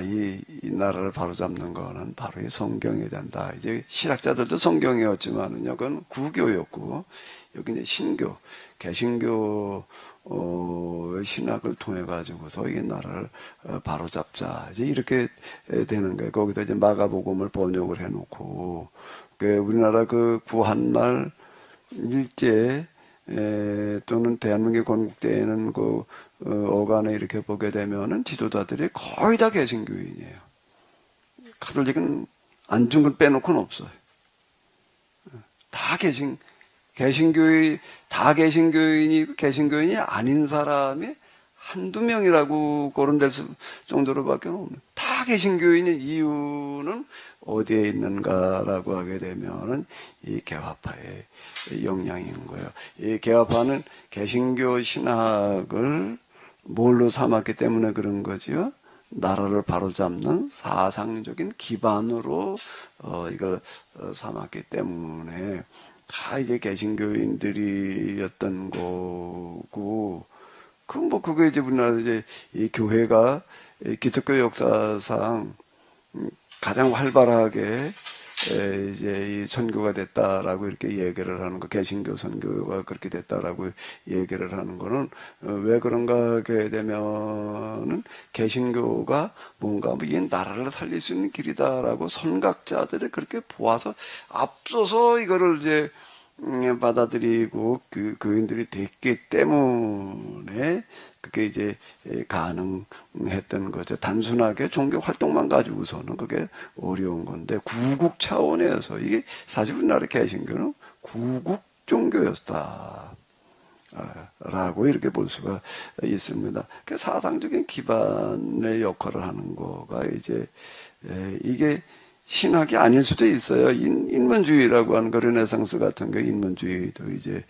이 나라를 바로잡는 거는 바로 이 성경이 된다. 이제 신학자들도 성경이었지만은요, 그건 구교였고, 여기 이제 신교, 개신교 신학을 통해 가지고서 이 나라를 바로잡자. 이제 이렇게 되는 거예요. 거기다 이제 마가복음을 번역을 해놓고, 우리나라 그 구한말 일제 또는 대한민국 건국대에는 그 어간에 이렇게 보게 되면은 지도자들이 거의 다 개신교인이에요. 가톨릭은 안 준 건 빼놓고는 없어요. 다 개신교인이 개신교인이 아닌 사람이 한두 명이라고 거론될 정도로밖에 없는. 다 개신교인의 이유는 어디에 있는가라고 하게 되면은 이 개화파의 영향인 거예요. 이 개화파는 개신교 신학을 뭘로 삼았기 때문에 그런 거지요. 나라를 바로잡는 사상적인 기반으로 이걸 삼았기 때문에 다 이제 개신교인들이었던 거고. 그게 이제 우리나라 이제 이 교회가 기독교 역사상 가장 활발하게 이제 이 선교가 됐다라고 이렇게 얘기를 하는 거, 개신교 선교가 그렇게 됐다라고 얘기를 하는 거는 왜 그런가 하게 되면은 개신교가 뭔가 이 나라를 살릴 수 있는 길이다라고 선각자들이 그렇게 보아서 앞서서 이거를 이제 받아들이고 교인들이 됐기 때문에 그게 이제 가능했던 거죠. 단순하게 종교 활동만 가지고서는 그게 어려운 건데, 구국 차원에서 이게 사실 우리나라 개신교는 구국 종교였다 라고 이렇게 볼 수가 있습니다. 그 사상적인 기반의 역할을 하는 거가 이제 이게 신학이 아닐 수도 있어요. 인문주의라고 하는 거, 르네상스 같은 거, 인문주의도 이제,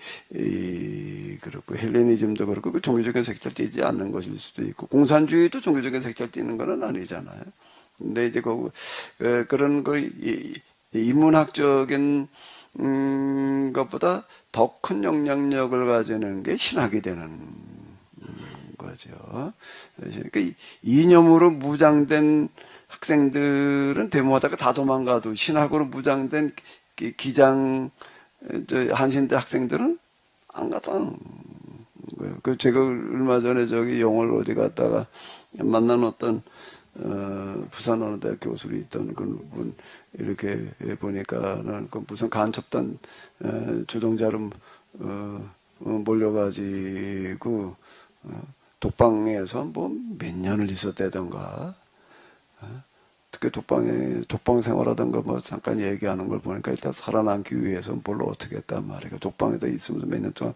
그렇고, 헬레니즘도 그렇고, 그 종교적인 색깔 띄지 않는 것일 수도 있고, 공산주의도 종교적인 색깔 띄는 건 아니잖아요. 근데 이제 그런 거, 인문학적인, 것보다 더 큰 영향력을 가지는 게 신학이 되는 거죠. 그러니까 이념으로 무장된 학생들은 데모하다가 다 도망가도 신학으로 무장된 한신대 학생들은 안 갔다는 거예요. 제가 얼마 전에 영월 어디 갔다가 만난 어떤 부산 어느 대학 교수로 있던 그분 이렇게 보니까는 무슨 간첩단 조종자로 몰려가지고 독방에서 뭐 몇 년을 있었다던가. 특히 독방 생활하던 거 잠깐 얘기하는 걸 보니까 일단 살아남기 위해서 뭘 어떻게 했단 말이에요. 독방에다 있으면서 몇 년 동안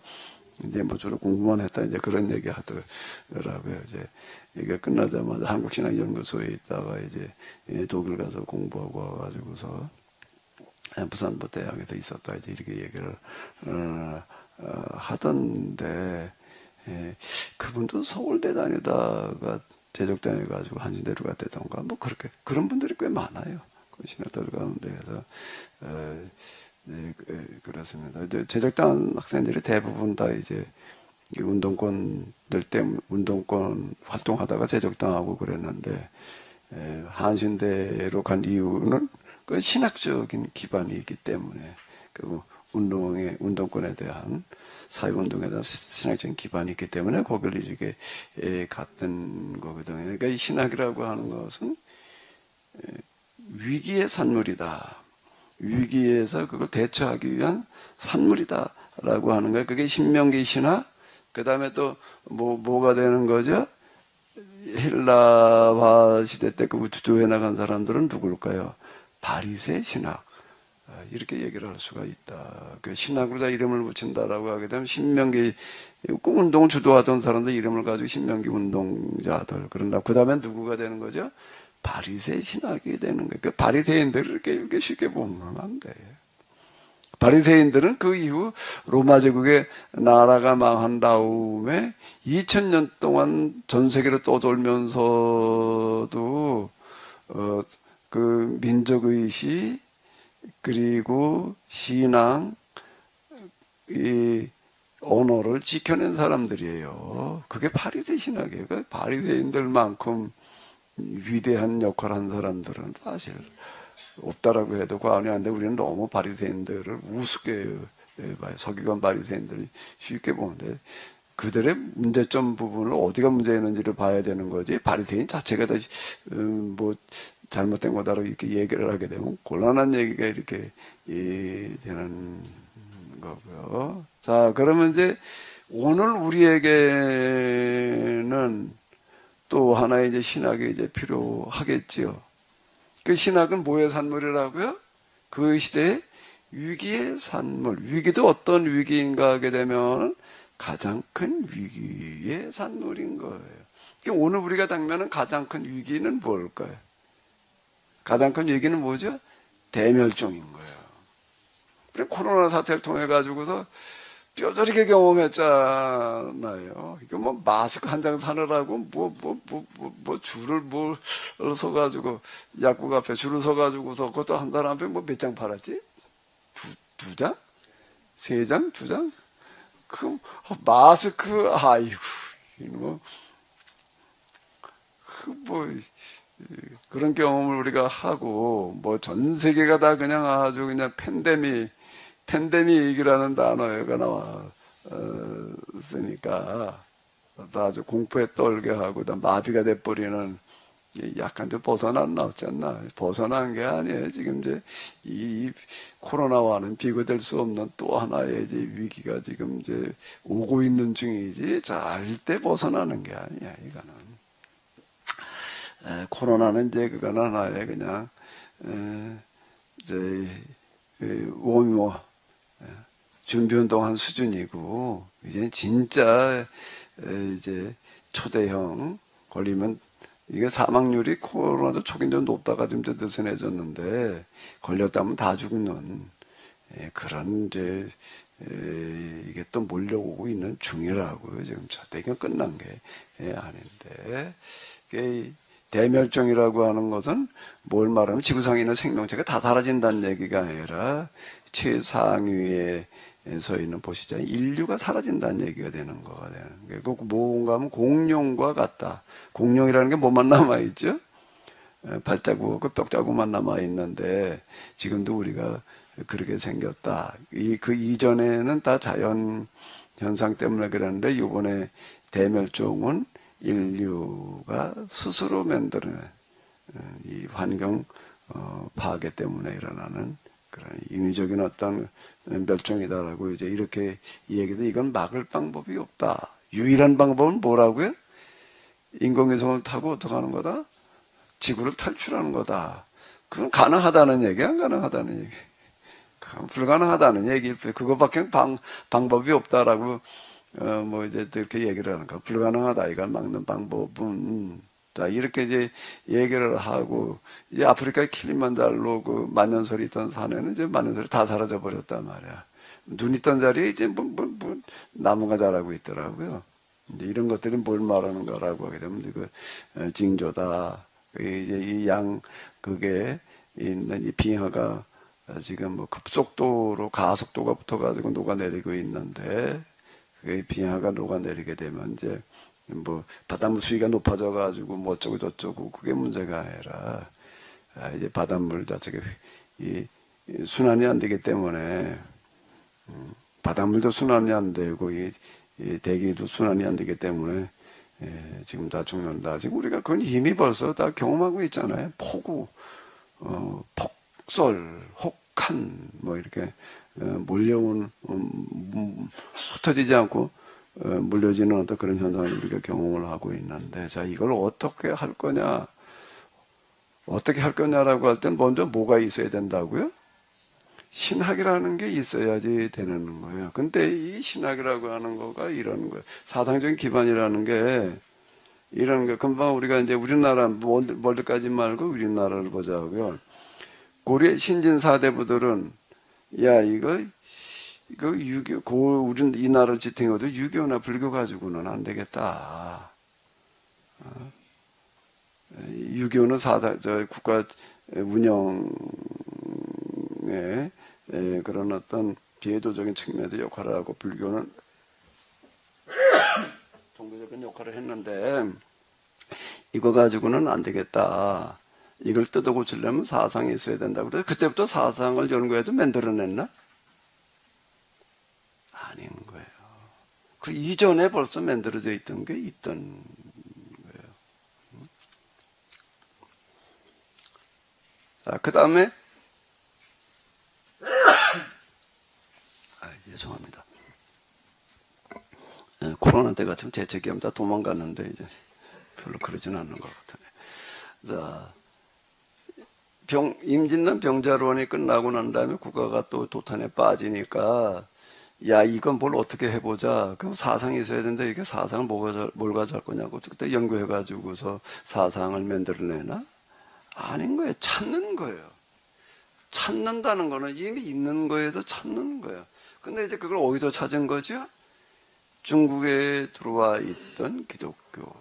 이제 뭐 주로 공부만 했다 이제 그런 얘기 하더라고요. 이제 이게 끝나자마자 한국신학연구소에 있다가 이제 독일 가서 공부하고 와가지고서 부산부 대학에서 있었다 이제 이렇게 얘기를 하던데, 그분도 서울대 다니다가 제적당해가지고 한신대로 갔다던가 뭐 그렇게 그런 분들이 꽤 많아요. 그 신학들 가운데에서 그렇습니다. 제적당 학생들이 대부분 다 이제 운동권들 때문에 운동권 활동하다가 제적당하고 그랬는데, 한신대로 간 이유는 그 신학적인 기반이 있기 때문에 그 운동권에 대한 사회운동에 대한 신학적인 기반이 있기 때문에 거기를 이렇게 갔던 거거든요. 그러니까 이 신학이라고 하는 것은 위기의 산물이다. 위기에서 그걸 대처하기 위한 산물이다라고 하는 거예요. 그게 신명기 신학. 그 다음에 또 뭐가 되는 거죠? 헬라화 시대 때 그 우주조에 나간 사람들은 누굴까요? 바리새 신학. 이렇게 얘기를 할 수가 있다. 그 신학으로 다 이름을 붙인다라고 하게 되면 신명기 운동을 주도하던 사람들 이름을 가지고 신명기 운동자들. 그런다. 그 다음에 누구가 되는 거죠? 바리새 신학이 되는 거예요. 그 바리새인들을 이렇게 쉽게 보면 안 돼. 바리새인들은 그 이후 로마 제국의 나라가 망한 다음에 2000년 동안 전 세계를 떠돌면서도 그 민족의식 그리고 신앙 이 언어를 지켜낸 사람들이에요. 그게 바리새 신학이에요. 그 바리새인들만큼 위대한 역할을 한 사람들은 사실 없다라고 해도 과언이 아닌데 우리는 너무 바리새인들을 우습게 봐요. 서기관 바리새인들이 쉽게 보는데 그들의 문제점 부분을 어디가 문제였는지를 봐야 되는 거지. 바리새인 자체가 다 뭐 잘못된 거다라고 이렇게 얘기를 하게 되면 곤란한 얘기가 이렇게 되는 거고요. 자, 그러면 이제 오늘 우리에게는 또 하나의 이제 신학이 이제 필요하겠지요. 그 신학은 뭐의 산물이라고요? 그 시대의 위기의 산물. 위기도 어떤 위기인가 하게 되면 가장 큰 위기의 산물인 거예요. 그러니까 오늘 우리가 당면은 가장 큰 위기는 뭘까요? 가장 큰 위기는 뭐죠? 대멸종인 거예요. 그래 코로나 사태를 통해 가지고서 뼈저리게 경험했잖아요. 이거 뭐 마스크 한 장 사느라고 줄을 서가지고 약국 앞에 줄을 서가지고서 그것도 한 사람 앞에 뭐 몇 장 팔았지? 두 장? 세 장? 두 장? 그 마스크 아이고 그런 경험을 우리가 하고 뭐 전 세계가 다 그냥 아주 그냥 팬데믹이라는 단어가 나왔으니까 아주 공포에 떨게 하고 다 마비가 돼버리는 약간 좀 나왔지 않나? 벗어난 게 아니에요. 지금 이제 이 코로나와는 비교될 수 없는 또 하나의 이제 위기가 지금 이제 오고 있는 중이지 절대 벗어나는 게 아니야. 이거는 코로나는 이제 그건 하나의 그냥 이제 워밍업 준비운동한 수준이고 이제 진짜 이제 초대형 걸리면 이게 사망률이 코로나도 초기 좀 높다가 좀 느슨해졌는데 걸렸다면 다 죽는 그런 이제 이게 또 몰려오고 있는 중이라고요. 지금 저대가 끝난 게 아닌데 대멸종이라고 하는 것은 뭘 말하면 지구상에 있는 생명체가 다 사라진다는 얘기가 아니라 최상위에 서 있는 보시자 인류가 사라진다는 얘기가 되는 거가 되는 거예요. 뭔가 하면 공룡과 같다. 공룡이라는 게 뭐만 남아있죠? 발자국, 그 뼈자국만 남아있는데 지금도 우리가 그렇게 생겼다. 그 이전에는 다 자연 현상 때문에 그랬는데 이번에 대멸종은 인류가 스스로 만드는 이 환경 파괴 때문에 일어나는 그런 인위적인 어떤 멸종이다라고 이제 이렇게 얘기도 이건 막을 방법이 없다. 유일한 방법은 뭐라고요? 인공위성을 타고 어떻게 하는 거다? 지구를 탈출하는 거다. 그건 가능하다는 얘기, 안 가능하다는 얘기. 그건 불가능하다는 얘기. 그것밖에 방법이 없다라고 뭐 이제 이렇게 얘기를 하는 거. 불가능하다. 이걸 막는 방법은 자, 이렇게 이제 얘기를 하고, 이제 아프리카의 킬리만자로 그 만년설이 있던 산에는 이제 만년설이 다 사라져 버렸단 말이야. 눈 있던 자리에 이제 나무가 자라고 있더라고요. 이제 이런 것들이 뭘 말하는가라고 하게 되면 그 징조다. 이제 이 양극에 있는 이 빙하가 지금 뭐 급속도로 가속도가 붙어가지고 녹아내리고 있는데, 그 빙하가 녹아내리게 되면 이제 뭐 바닷물 수위가 높아져 가지고 뭐 어쩌고 저쩌고 그게 문제가 아니라 이제 바닷물 자체가 이 순환이 안 되기 때문에 바닷물도 순환이 안 되고 이 대기도 순환이 안 되기 때문에 지금 다 죽는다. 지금 우리가 그건 이미 벌써 다 경험하고 있잖아요. 폭우, 폭설, 혹한 뭐 이렇게 몰려온 흩어지지 않고 물려지는 어떤 그런 현상을 우리가 경험을 하고 있는데, 자, 이걸 어떻게 할 거냐? 어떻게 할 거냐라고 할 땐 먼저 뭐가 있어야 된다고요? 신학이라는 게 있어야지 되는 거예요. 근데 이 신학이라고 하는 거가 이런 거예요. 사상적인 기반이라는 게 이런 거. 금방 우리가 이제 우리나라, 멀리까지 말고 우리나라를 보자고요. 고려 신진 사대부들은 야, 이거 우린 이 나라를 지탱해도 유교나 불교 가지고는 안 되겠다. 유교는 국가 운영의 그런 어떤 제도적인 측면에서 역할을 하고 불교는 종교적인 역할을 했는데 이거 가지고는 안 되겠다. 이걸 뜯어고치려면 사상이 있어야 된다. 그래서 그때부터 사상을 연구해도 만들어냈나? 아닌 거예요. 그 이전에 벌써 만들어져 있던 게 있던 거예요. 자, 그 다음에 죄송합니다. 코로나 때 같으면 재채기하면 다 도망갔는데 이제 별로 그러지는 않는 것 같아요. 자, 임진란 병자론이 끝나고 난 다음에 국가가 또 도탄에 빠지니까 야, 이건 뭘 어떻게 해보자. 그럼 사상이 있어야 되는데 이게 사상을 뭘 가져갈 거냐고 그때 연구해가지고서 사상을 만들어내나? 아닌 거예요. 찾는 거예요. 찾는다는 거는 이미 있는 거에서 찾는 거예요. 근데 이제 그걸 어디서 찾은 거죠? 중국에 들어와 있던 기독교.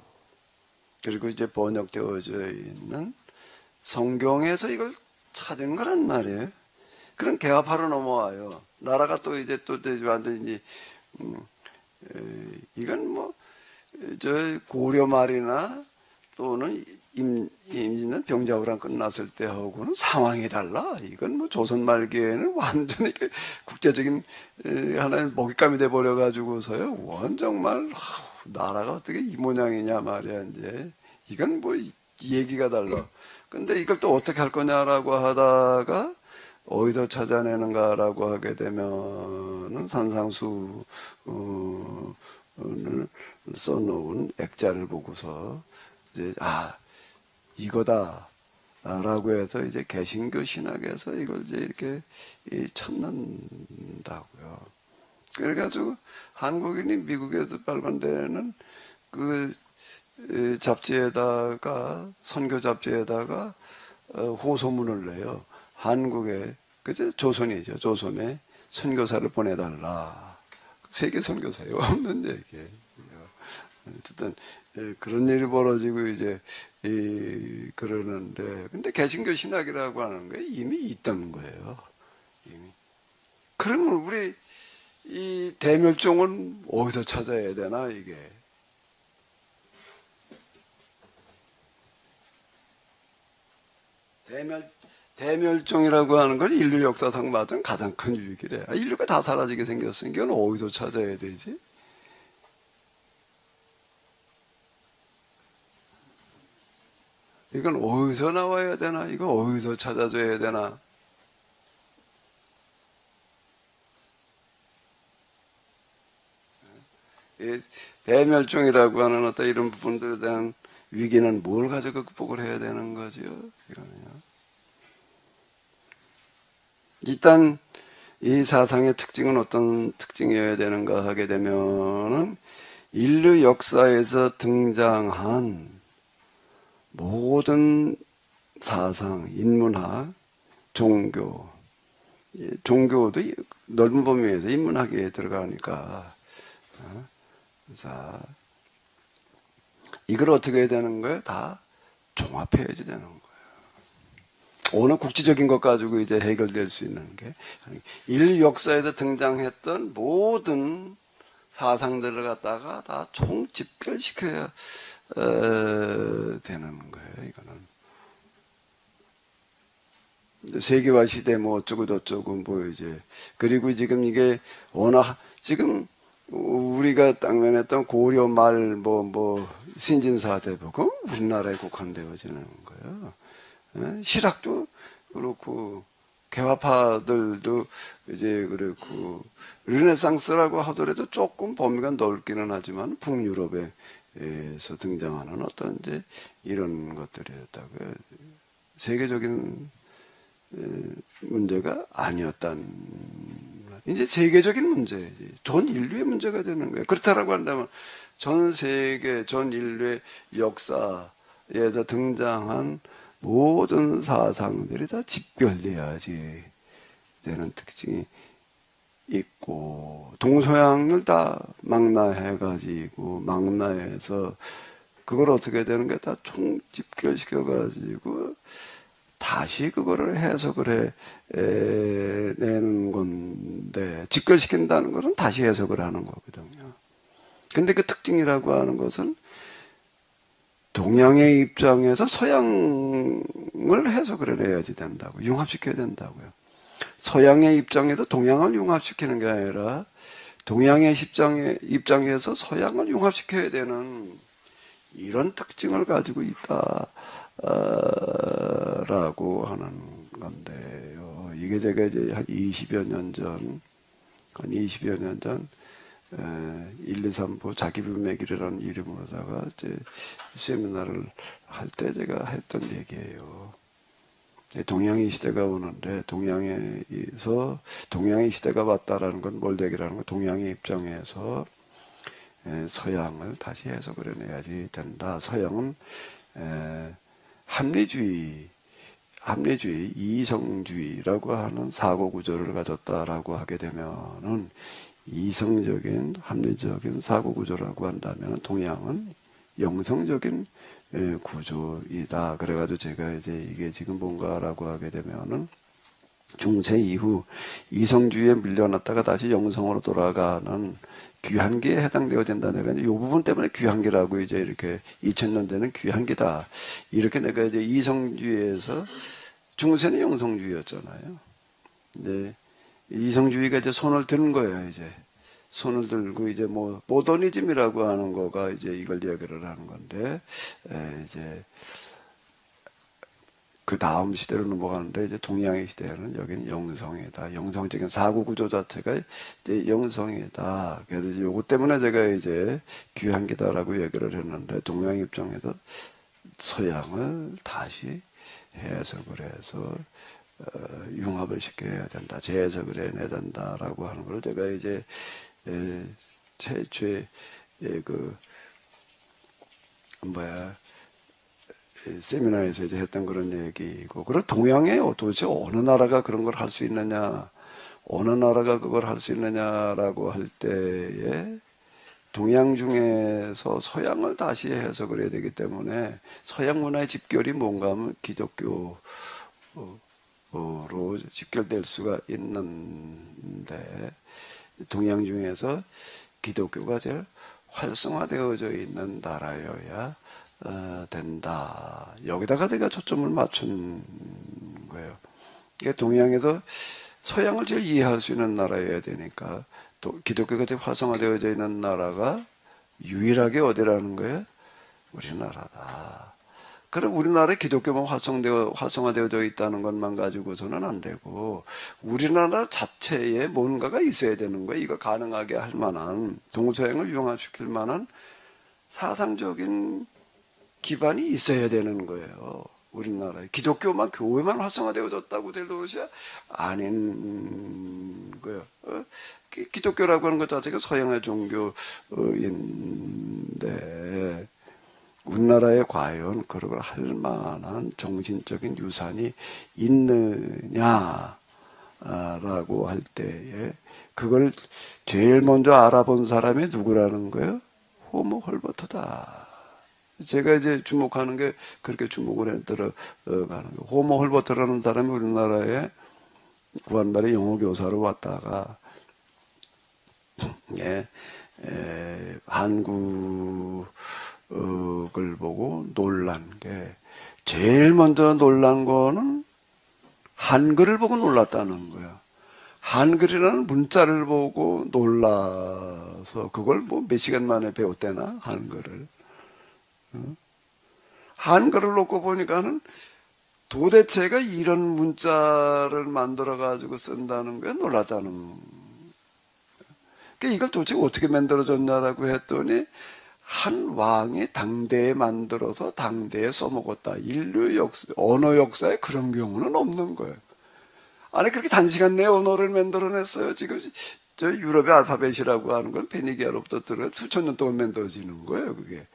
그리고 이제 번역되어져 있는 성경에서 이걸 찾은 거란 말이에요. 그런 개화파로 넘어와요. 나라가 또 이제 완전히 이건 뭐 저 고려 말이나 또는 임진왜란 병자호란 끝났을 때하고는 상황이 달라. 이건 뭐 조선 말기에는 완전히 국제적인 하나의 먹잇감이 돼 버려 가지고서요. 정말 나라가 어떻게 이 모양이냐 말이야. 이제 이건 뭐 얘기가 달라. 근데 이걸 또 어떻게 할 거냐라고 하다가 어디서 찾아내는가라고 하게 되면은 산상수를 써놓은 액자를 보고서 이제 이거다라고 해서 이제 개신교 신학에서 이걸 이제 이렇게 찾는다고요. 그래가지고 한국인이 미국에서 발간되는 그 잡지에다가 선교 잡지에다가 호소문을 내요. 한국에 그제 조선이죠. 조선에 선교사를 보내달라. 세계 선교사에 없는 얘기예요. 어쨌든 그런 일이 벌어지고 이제 그러는데 근데 개신교 신학이라고 하는 게 이미 있던 거예요. 이미. 그러면 우리 이 대멸종은 어디서 찾아야 되나 이게? 대멸종이라고 하는 건 인류 역사상 맞은 가장 큰 위기래. 인류가 다 사라지게 생겼으니까 이건 어디서 찾아야 되지? 이건 어디서 나와야 되나? 이거 어디서 찾아줘야 되나? 대멸종이라고 하는 어떤 이런 부분들에 대한 위기는 뭘 가지고 극복을 해야 되는 거지요? 이거는요. 일단 이 사상의 특징은 어떤 특징이어야 되는가 하게 되면은 인류 역사에서 등장한 모든 사상, 인문학, 종교, 종교도 넓은 범위에서 인문학에 들어가니까 자, 이걸 어떻게 해야 되는 거예요? 다 종합해야지 되는 거예요. 어느 국지적인 것 가지고 이제 해결될 수 있는 게 인류 역사에서 등장했던 모든 사상들을 갖다가 다 총집결시켜야 되는 거예요. 이거는 세계화 시대 뭐 어쩌고 저쩌고 뭐 이제 그리고 지금 이게 워낙 지금 우리가 당면했던 고려 말 뭐 신진사 대보고 우리나라에 국한되어지는 거예요. 실학도 그렇고 개화파들도 이제 그렇고 르네상스라고 하더라도 조금 범위가 넓기는 하지만 북유럽에서 등장하는 어떤 이제 이런 것들이었다고요. 세계적인 문제가 아니었단 이제 세계적인 문제지. 전 인류의 문제가 되는 거예요. 그렇다라고 한다면 전 세계, 전 인류의 역사에서 등장한 모든 사상들이 다 집결돼야지 되는 특징이 있고, 동서양을 다 망라해가지고, 망라해서, 그걸 어떻게 되는 게 다 총집결시켜가지고, 다시 그거를 해석을 내는 건데, 집결시킨다는 것은 다시 해석을 하는 거거든요. 근데 그 특징이라고 하는 것은, 동양의 입장에서 서양을 해석을 해야지 된다고, 융합시켜야 된다고요. 서양의 입장에서 동양을 융합시키는 게 아니라 동양의 입장에서 서양을 융합시켜야 되는 이런 특징을 가지고 있다라고 하는 건데요. 이게 제가 이제 한 20여 년 전, 1, 2, 3부 자기분맥이라는 이름으로다가 이제 세미나를 할 때 제가 했던 얘기예요. 동양의 시대가 오는데, 동양에서 동양의 시대가 왔다라는 건 뭘 얘기라는 건 동양의 입장에서 서양을 다시 해석을 해내야지 된다. 서양은 합리주의, 이성주의라고 하는 사고 구조를 가졌다라고 하게 되면은, 이성적인 합리적인 사고 구조라고 한다면 동양은 영성적인 구조이다. 그래가지고 제가 이제 이게 지금 뭔가라고 하게 되면은 중세 이후 이성주의에 밀려났다가 다시 영성으로 돌아가는 귀환기에 해당되어진다. 내가 이제 이 부분 때문에 귀환기라고 이제 이렇게 2000년대는 귀환기다. 이렇게 내가 이제 이성주의에서 중세는 영성주의였잖아요. 이제 이성주의가 이제 손을 드는 거예요. 이제 손을 들고 이제 뭐 모더니즘이라고 하는 거가 이제 이걸 이야기를 하는 건데, 이제 그 다음 시대로 넘어가는데, 이제 동양의 시대는 여기는 영성이다. 영성적인 사고 구조 자체가 이제 영성이다. 그래서 이제 요거 때문에 제가 이제 귀환기다라고 얘기를 했는데, 동양 입장에서 서양을 다시 해석을 해서 융합을 시켜야 된다, 재해석을 해내야 된다라고 하는 걸 제가 이제 최초의 세미나에서 이제 했던 그런 얘기고, 그리고 동양에 도대체 어느 나라가 그런 걸 할 수 있느냐, 어느 나라가 그걸 할 수 있느냐라고 할 때에 동양 중에서 서양을 다시 해석을 해야 되기 때문에, 서양 문화의 집결이 뭔가 하면 기독교 로 집결될 수가 있는데, 동양 중에서 기독교가 제일 활성화되어져 있는 나라여야 된다. 여기다가 제가 초점을 맞춘 거예요. 그러니까 동양에서 서양을 제일 이해할 수 있는 나라여야 되니까, 또 기독교가 제일 활성화되어져 있는 나라가 유일하게 어디라는 거예요? 우리나라다. 그럼 우리나라에 기독교만 활성화되어져 있다는 것만 가지고서는 안 되고, 우리나라 자체에 뭔가가 있어야 되는 거예요. 이거 가능하게 할 만한, 동서양을 융합시킬 만한 사상적인 기반이 있어야 되는 거예요. 우리나라에 기독교만, 교회만 활성화되어졌다고 될 것이 아닌 거예요. 기독교라고 하는 것 자체가 서양의 종교인데, 우리나라에 과연 그걸 할 만한 정신적인 유산이 있느냐라고 할 때에, 그걸 제일 먼저 알아본 사람이 누구라는 거예요? 호모 홀버터다. 제가 이제 주목하는 게 그렇게 주목을 해 들어가는 거예요. 호모 홀버터라는 사람이 우리나라에 구한말의 영어 교사로 왔다가, 한국을 보고 놀란 게, 제일 먼저 놀란 거는 한글을 보고 놀랐다는 거예요. 한글이라는 문자를 보고 놀라서, 그걸 뭐 몇 시간 만에 배웠대나, 한글을. 한글을 놓고 보니까는 도대체가 이런 문자를 만들어가지고 쓴다는 거에 놀랐다는. 그러니까 이걸 도대체 어떻게 만들어졌냐라고 했더니, 한 왕이 당대에 만들어서 당대에 써먹었다. 인류 역사, 언어 역사에 그런 경우는 없는 거예요. 아니, 그렇게 단시간 내에 언어를 만들어냈어요. 지금 저 유럽의 알파벳이라고 하는 건 페니기아로부터 들어 수천 년 동안 만들어지는 거예요, 그게.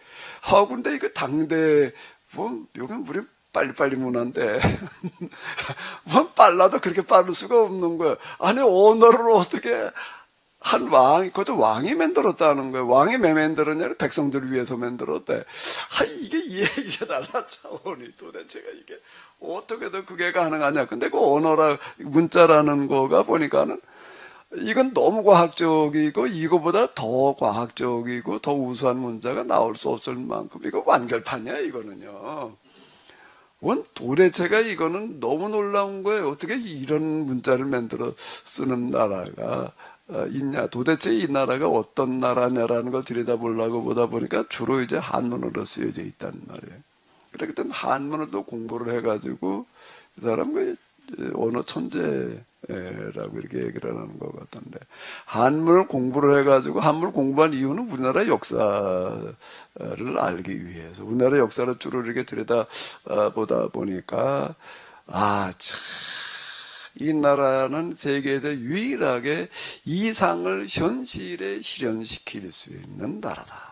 근데 이거 당대, 뭐, 요건 우리 빨리빨리 문화인데, 뭐, 빨라도 그렇게 빠를 수가 없는 거야. 아니 언어를 어떻게 한 왕이, 그것도 왕이 만들었다는 거예요. 왕이 왜 만들었냐? 백성들을 위해서 만들었대. 이게 얘기가 달라 차원이 도대체가 이게 어떻게든 그게 가능하냐. 근데 그 언어라, 문자라는 거가 보니까는 이건 너무 과학적이고 이거보다 더 과학적이고 더 우수한 문자가 나올 수 없을 만큼 이거 완결판이야 이거는요. 도대체가 이거는 너무 놀라운 거예요. 어떻게 이런 문자를 만들어 쓰는 나라가 있냐. 도대체 이 나라가 어떤 나라냐라는 걸 들여다보려고 보다 보니까 주로 이제 한문으로 쓰여져 있단 말이에요. 그렇기 때문에 한문을 또 공부를 해가지고 이 사람 그 언어 천재라고 이렇게 얘기를 하는 것 같던데, 한문을 공부를 해가지고 한문을 공부한 이유는 우리나라 역사를 알기 위해서, 우리나라 역사를 주로 이렇게 들여다보다 보니까 참, 이 나라는 세계에서 유일하게 이상을 현실에 실현시킬 수 있는 나라다.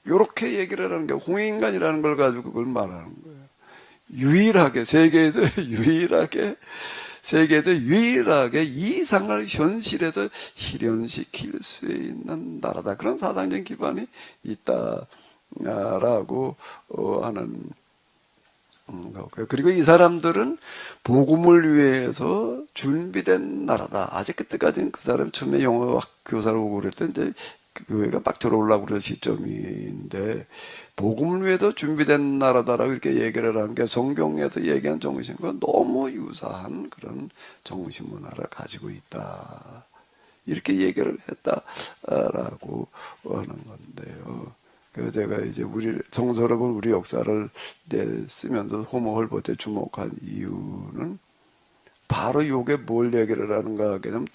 이렇게 얘기를 하는 게 홍익인간이라는 걸 가지고 그걸 말하는 거예요. 유일하게 세계에서 유일하게 이상을 현실에서 실현시킬 수 있는 나라다. 그런 사상적인 기반이 있다라고 하는 거고요. 그리고 이 사람들은 복음을 위해서 준비된 나라다. 아직 그때까지는 그 사람 처음에 영어 교사를 오고 그럴 때 이제 교회가 막 들어오려고 그런 시점인데, 복음을 위해서 준비된 나라다라고 이렇게 얘기를 하는 게 성경에서 얘기한 정신과 너무 유사한 그런 정신 문화를 가지고 있다. 이렇게 얘기를 했다라고 하는 건데요. 그 제가 이제 우리 정서롭은 우리 역사를 이제 쓰면서 호모홀보테 주목한 이유는 바로 요게 뭘 얘기를 하는가 하게 되면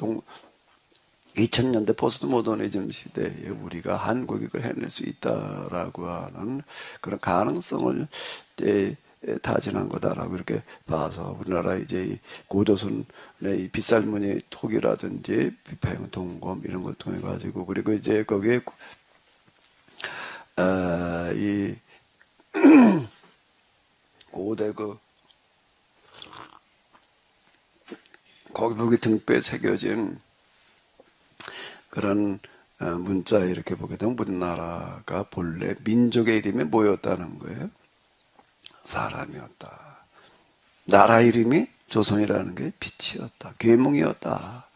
2000년대 포스트 모더니즘 시대에 우리가 한국이 해낼 수 있다라고 하는 그런 가능성을 이제 타진한 거다라고 이렇게 봐서, 우리나라 이제 고조선의 이 빗살무늬 토기라든지 비평 동검 이런 걸 통해 가지고, 그리고 이제 거기에 이 고대 거기 등뼈에 새겨진 그런 문자 이렇게 보게 되면 우리나라가 본래 민족의 이름이 뭐였다는 거예요? 사람이었다. 나라 이름이 조선이라는 게 빛이었다. 계몽이었다.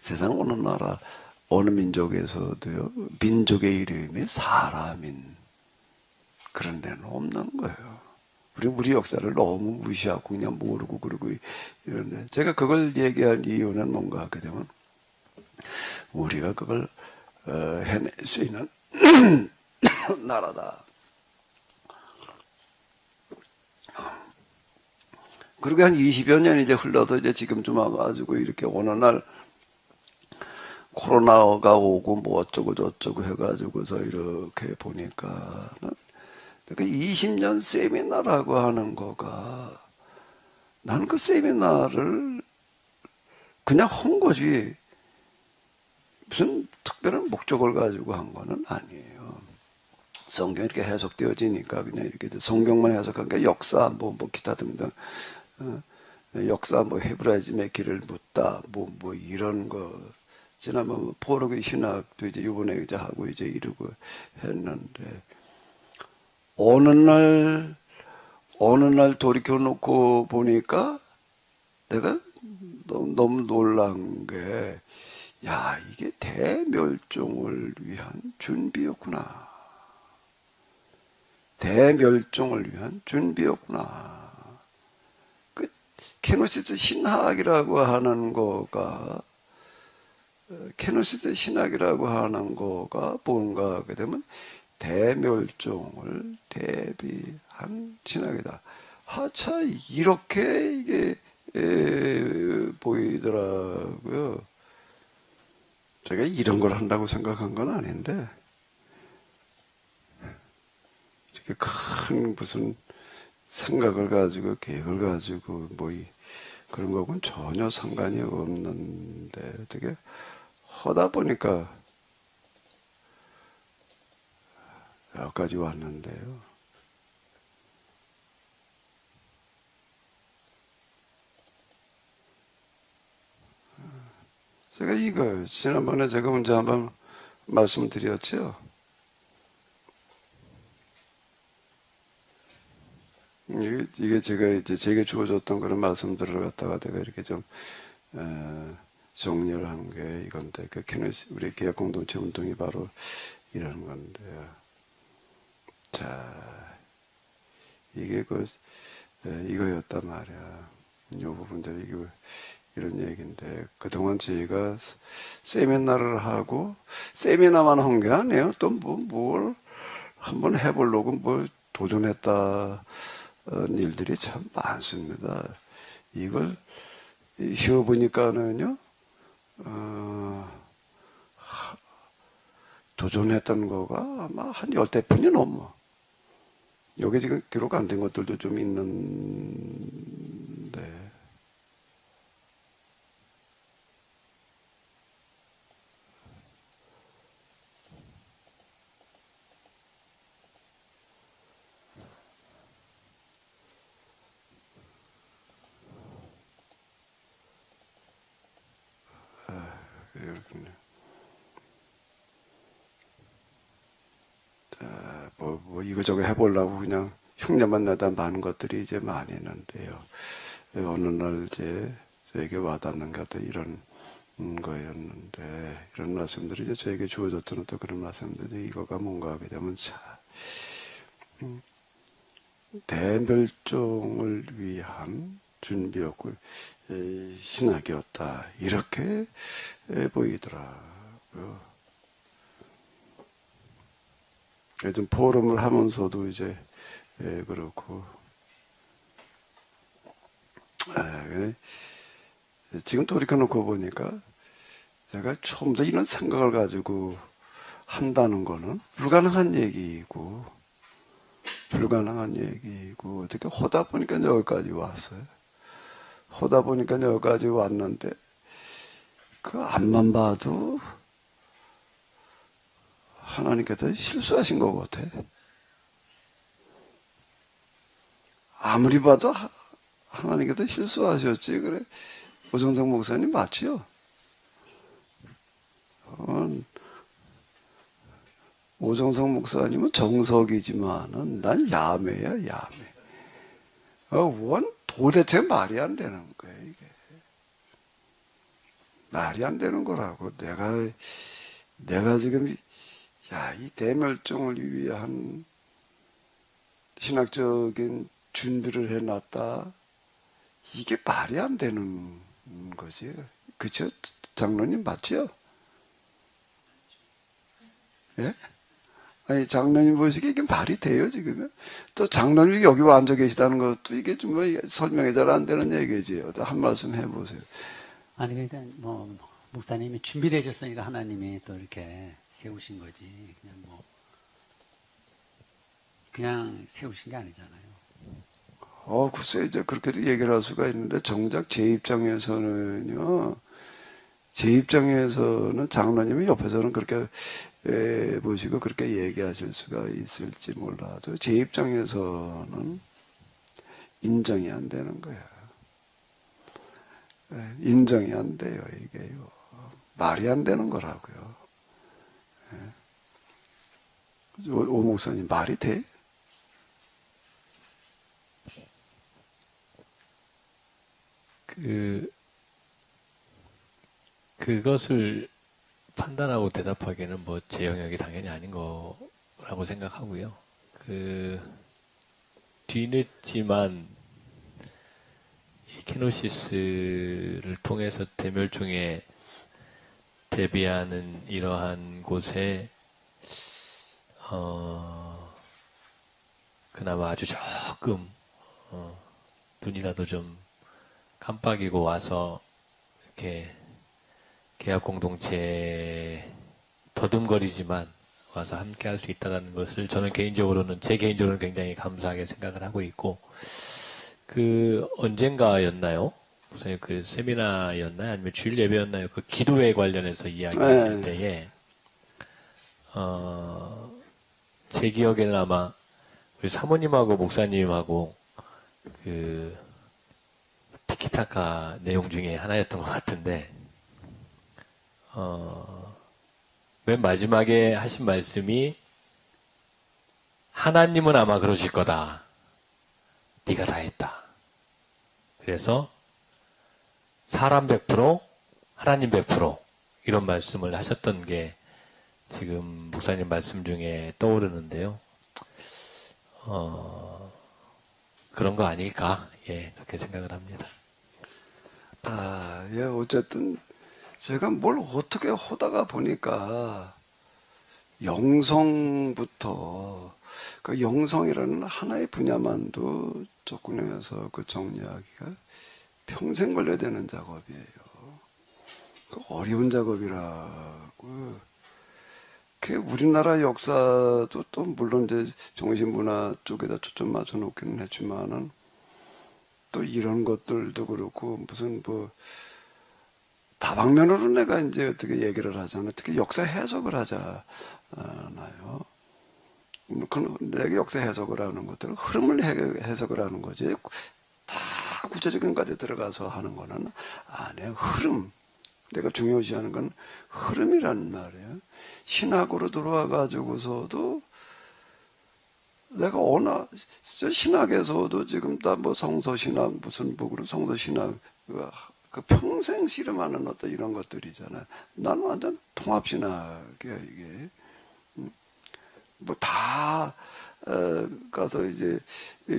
세상 어느 나라 어느 민족에서도요, 민족의 이름이 사람인 그런 데는 없는 거예요. 우리 역사를 너무 무시하고 그냥 모르고 그러고 이런데, 제가 그걸 얘기한 이유는 뭔가 하게 되면 우리가 그걸 해낼 수 있는 나라다. 그리고 한 20여 년이 이제 흘러서 이제 지금쯤 와가지고 이렇게 어느 날 코로나가 오고 뭐 어쩌고 저쩌고 해가지고서 이렇게 보니까, 그러니까 20년 세미나라고 하는 거가, 나는 그 세미나를 그냥 한 거지 무슨 특별한 목적을 가지고 한 거는 아니에요. 성경이 이렇게 해석되어지니까 그냥 이렇게 성경만 해석한 게 역사 뭐 기타 등등 역사 뭐 헤브라이즘의 길을 묻다 뭐 이런 거, 지난번 포로기 신학도 이제 이번에 이제 하고 이제 이러고 했는데, 어느 날 돌이켜 놓고 보니까 내가 너무 놀란 게, 야, 이게 대멸종을 위한 준비였구나. 대멸종을 위한 준비였구나. 그 케노시스 신학이라고 하는 거가, 뭔가 하게 되면 대멸종을 대비한 신학이다. 하차, 이렇게 이게 보이더라고요. 제가 이런 걸 한다고 생각한 건 아닌데, 이렇게 큰 무슨 생각을 가지고 계획을 가지고 그런 거하고는 전혀 상관이 없는데, 어떻게 하다 보니까 여기까지 왔는데요. 제가 이거 지난번에 제가 문제 한번 말씀드렸죠. 이게 제가 이제 제게 주어졌던 그런 말씀들을 갖다가 내가 이렇게 좀 정리를 하는 게 이건데, 그 케네시 우리 개혁 공동체 운동이 바로 이런 건데요. 자, 이게 이거였단 말이야. 이 부분들이 이런 얘기인데, 그동안 저희가 세미나를 하고 세미나만 한 게 아니에요. 또 뭘 한번 해보려고 뭘 도전했다 일들이 참 많습니다. 이걸 쉬어보니까는요, 도전했던 거가 아마 한 10대뿐이 넘어. 여기 지금 기록 안 된 것들도 좀 있는데, 이렇군요. 뭐 이거저거 해보려고 그냥 흉내만 내다 많은 것들이 이제 많이 있는데요. 어느 날 이제 저에게 와닿는 것도 이런 거였는데, 이런 말씀들이 이제 저에게 주어졌던 또 그런 말씀들이 이거가 뭔가 하게 되면 대멸종을 위한 준비였고 신학이었다, 이렇게 보이더라고요. 요즘 포럼을 하면서도 이제 그렇고, 그래. 지금 돌이켜놓고 보니까 제가 처음 더 이런 생각을 가지고 한다는 거는 불가능한 얘기이고 어떻게 하다 보니까 여기까지 왔어요. 하다 보니까 여기까지 왔는데, 그 앞만 봐도 하나님께서 실수하신 것 같아. 아무리 봐도 하나님께서 실수하셨지. 그래, 오정성 목사님 맞지요? 오정성 목사님은 정석이지만은 난 야매야, 야매. 도대체 말이 안 되는 거야, 이게. 말이 안 되는 거라고. 내가 지금, 이 대멸종을 위한 신학적인 준비를 해놨다. 이게 말이 안 되는 거지. 그쵸? 장로님 맞죠? 예? 아니, 장로님 보시기에 이게 말이 돼요, 지금? 또 장로님이 여기 와 앉아 계시다는 것도 이게 좀 설명이 잘 안 되는 얘기지. 한 말씀 해보세요. 아니, 그러니까 목사님이 준비되셨으니까 하나님이 또 이렇게 세우신 거지. 그냥 세우신 게 아니잖아요. 글쎄, 이제 그렇게 얘기를 할 수가 있는데, 정작 제 입장에서는 장로님이 옆에서는 그렇게 보시고 그렇게 얘기하실 수가 있을지 몰라도, 제 입장에서는 인정이 안 되는 거야. 인정이 안 돼요, 이게요. 말이 안 되는 거라고요. 오 목사님, 말이 돼? 그것을 판단하고 대답하기에는 뭐 제 영역이 당연히 아닌 거라고 생각하고요. 뒤늦지만 이 키노시스를 통해서 대멸종에 대비하는 이러한 곳에 그나마 아주 조금 눈이라도 좀 깜빡이고 와서 이렇게 계약 공동체에 더듬거리지만 와서 함께 할 수 있다는 것을 저는 제 개인적으로는 굉장히 감사하게 생각을 하고 있고, 언젠가였나요? 무슨 세미나였나요? 아니면 주일 예배였나요? 기도회 관련해서 이야기하실 때에, 제 기억에는 아마 우리 사모님하고 목사님하고 티키타카 내용 중에 하나였던 것 같은데, 맨 마지막에 하신 말씀이 하나님은 아마 그러실 거다. 네가 다 했다. 그래서 사람 100%, 하나님 100% 이런 말씀을 하셨던 게 지금 목사님 말씀 중에 떠오르는데요. 그런 거 아닐까? 예, 그렇게 생각을 합니다. 예, 어쨌든 제가 뭘 어떻게 하다가 보니까 영성부터 그 영성이라는 하나의 분야만도 접근해서 그 정리하기가 평생 걸려야 되는 작업이에요. 그 어려운 작업이라고. 그 우리나라 역사도 또 물론 이제 정신문화 쪽에다 초점 맞춰 놓기는 했지만은 또 이런 것들도 그렇고 무슨 뭐 다방면으로 내가 이제 어떻게 얘기를 하잖아요. 특히 역사 해석을 하잖아요. 내가 역사 해석을 하는 것들은 흐름을 해석을 하는 거지. 다 구체적인 것에 들어가서 하는 거는 아니에요. 흐름. 내가 중요시하는 건 흐름이란 말이에요. 신학으로 들어와 가지고서도 내가 어느 신학에서도 지금 다 뭐 성서신학 무슨 뭐그런 성서신학 그 평생 씨름하는 어떤 이런 것들이잖아요. 나는 완전 통합신학이야 이게. 뭐 다 가서 이제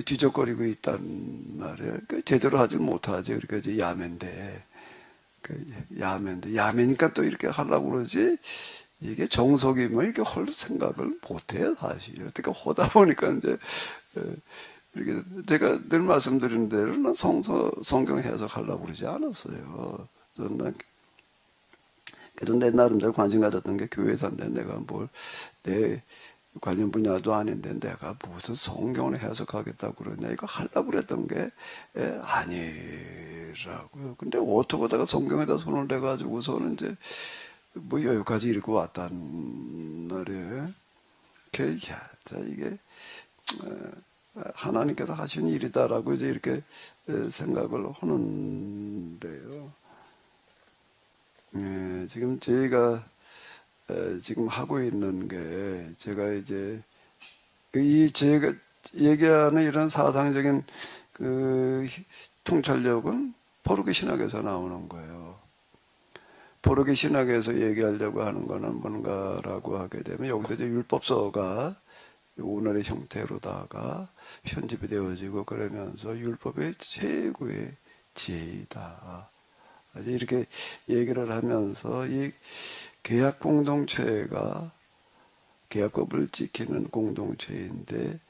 뒤적거리고 있단 말이에요. 제대로 하지 못하지. 그러니까 이제 야매인데. 야매니까 또 이렇게 하려고 그러지. 이게 정석이면 이렇게 할 생각을 못해요, 사실. 어떻게 하다 보니까 이제, 이렇게 제가 늘 말씀드리는 대로 난 성경 해석하려고 그러지 않았어요. 그래도 내 나름대로 관심 가졌던 게 교회사인데 내가 내 관련 분야도 아닌데 내가 무슨 성경을 해석하겠다고 그러냐. 이거 하려고 그랬던 게 아니라고요. 근데 어떻게 하다가 성경에다 손을 대가지고서는 이제 뭐 여기까지 읽고 왔단 말이에요. 이게 하나님께서 하신 일이다라고 이제 이렇게 생각을 하는데요. 지금 저희가 지금 하고 있는 게 제가 이제 제가 얘기하는 이런 사상적인 그 통찰력은 포르기 신학에서 나오는 거예요. 포르기 신학에서 얘기하려고 하는 거는 뭔가라고 하게 되면 여기서 이제 율법서가 오늘의 형태로다가 편집이 되어지고 그러면서 율법의 최고의 지혜이다. 이렇게 얘기를 하면서 이 계약 공동체가 계약법을 지키는 공동체인데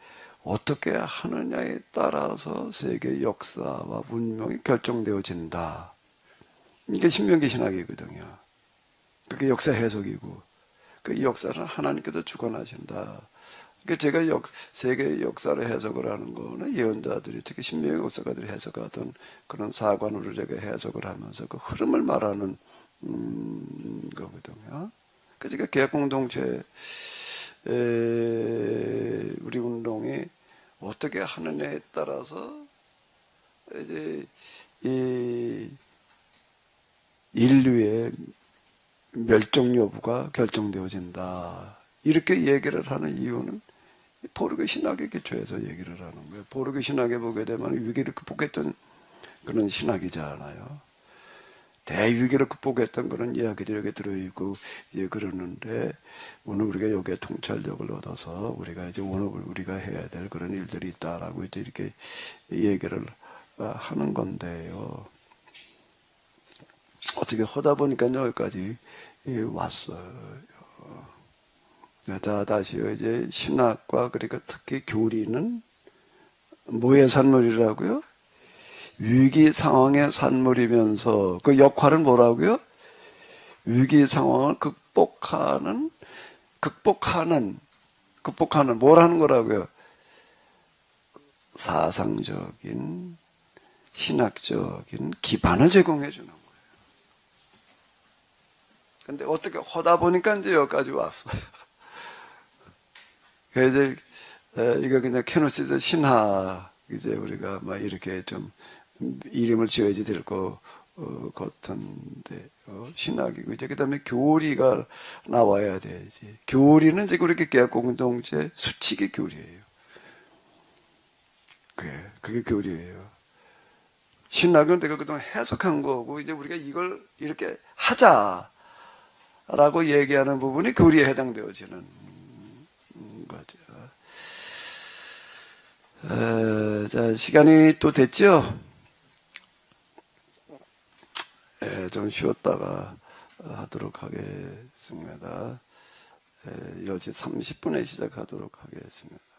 어떻게 하느냐에 따라서 세계 역사와 운명이 결정되어진다. 이게 신명기 신학이거든요. 그게 역사 해석이고 그 역사는 하나님께서 주관하신다. 그러니까 제가 세계 역사를 해석을 하는 거는 예언자들이 특히 신명기 역사가들이 해석하던 그런 사관으로 제가 해석을 하면서 그 흐름을 말하는 거거든요. 그러니까 계약 공동체 우리 운동이 어떻게 하느냐에 따라서 이제 이 인류의 멸종 여부가 결정되어진다. 이렇게 얘기를 하는 이유는 포르기 신학의 기초에서 얘기를 하는 거예요. 포르기 신학에 보게 되면 위기를 극복했던 그런 신학이잖아요. 대위기를 극복했던 그런 이야기들이 여기 들어있고, 예, 그러는데, 오늘 우리가 여기에 통찰력을 얻어서, 우리가 이제 오늘 우리가 해야 될 그런 일들이 있다라고 이제 이렇게 얘기를 하는 건데요. 어떻게 하다 보니까 여기까지 왔어요. 자, 다시요. 이제 신학과, 그러니까 특히 교리는 뭐의 산물이라고요? 위기 상황의 산물이면서 그 역할은 뭐라고요? 위기 상황을 극복하는 뭘 하는 거라고요? 사상적인 신학적인 기반을 제공해 주는 거예요. 근데 어떻게 하다 보니까 이제 여기까지 왔어요. 그래서 이거 그냥 케노시스 신학 이제 우리가 막 이렇게 좀 이름을 지어야지 될 거 같은데 신학이고 이제 그다음에 교리가 나와야 되지. 교리는 이제 그렇게 계약 공동체 수칙의 교리예요. 그게 교리예요. 신학은 내가 그동안 해석한 거고 이제 우리가 이걸 이렇게 하자라고 얘기하는 부분이 교리에 해당되어지는 거죠. 자, 시간이 또 됐죠? 좀 쉬었다가 하도록 하겠습니다. 10시 30분에 시작하도록 하겠습니다.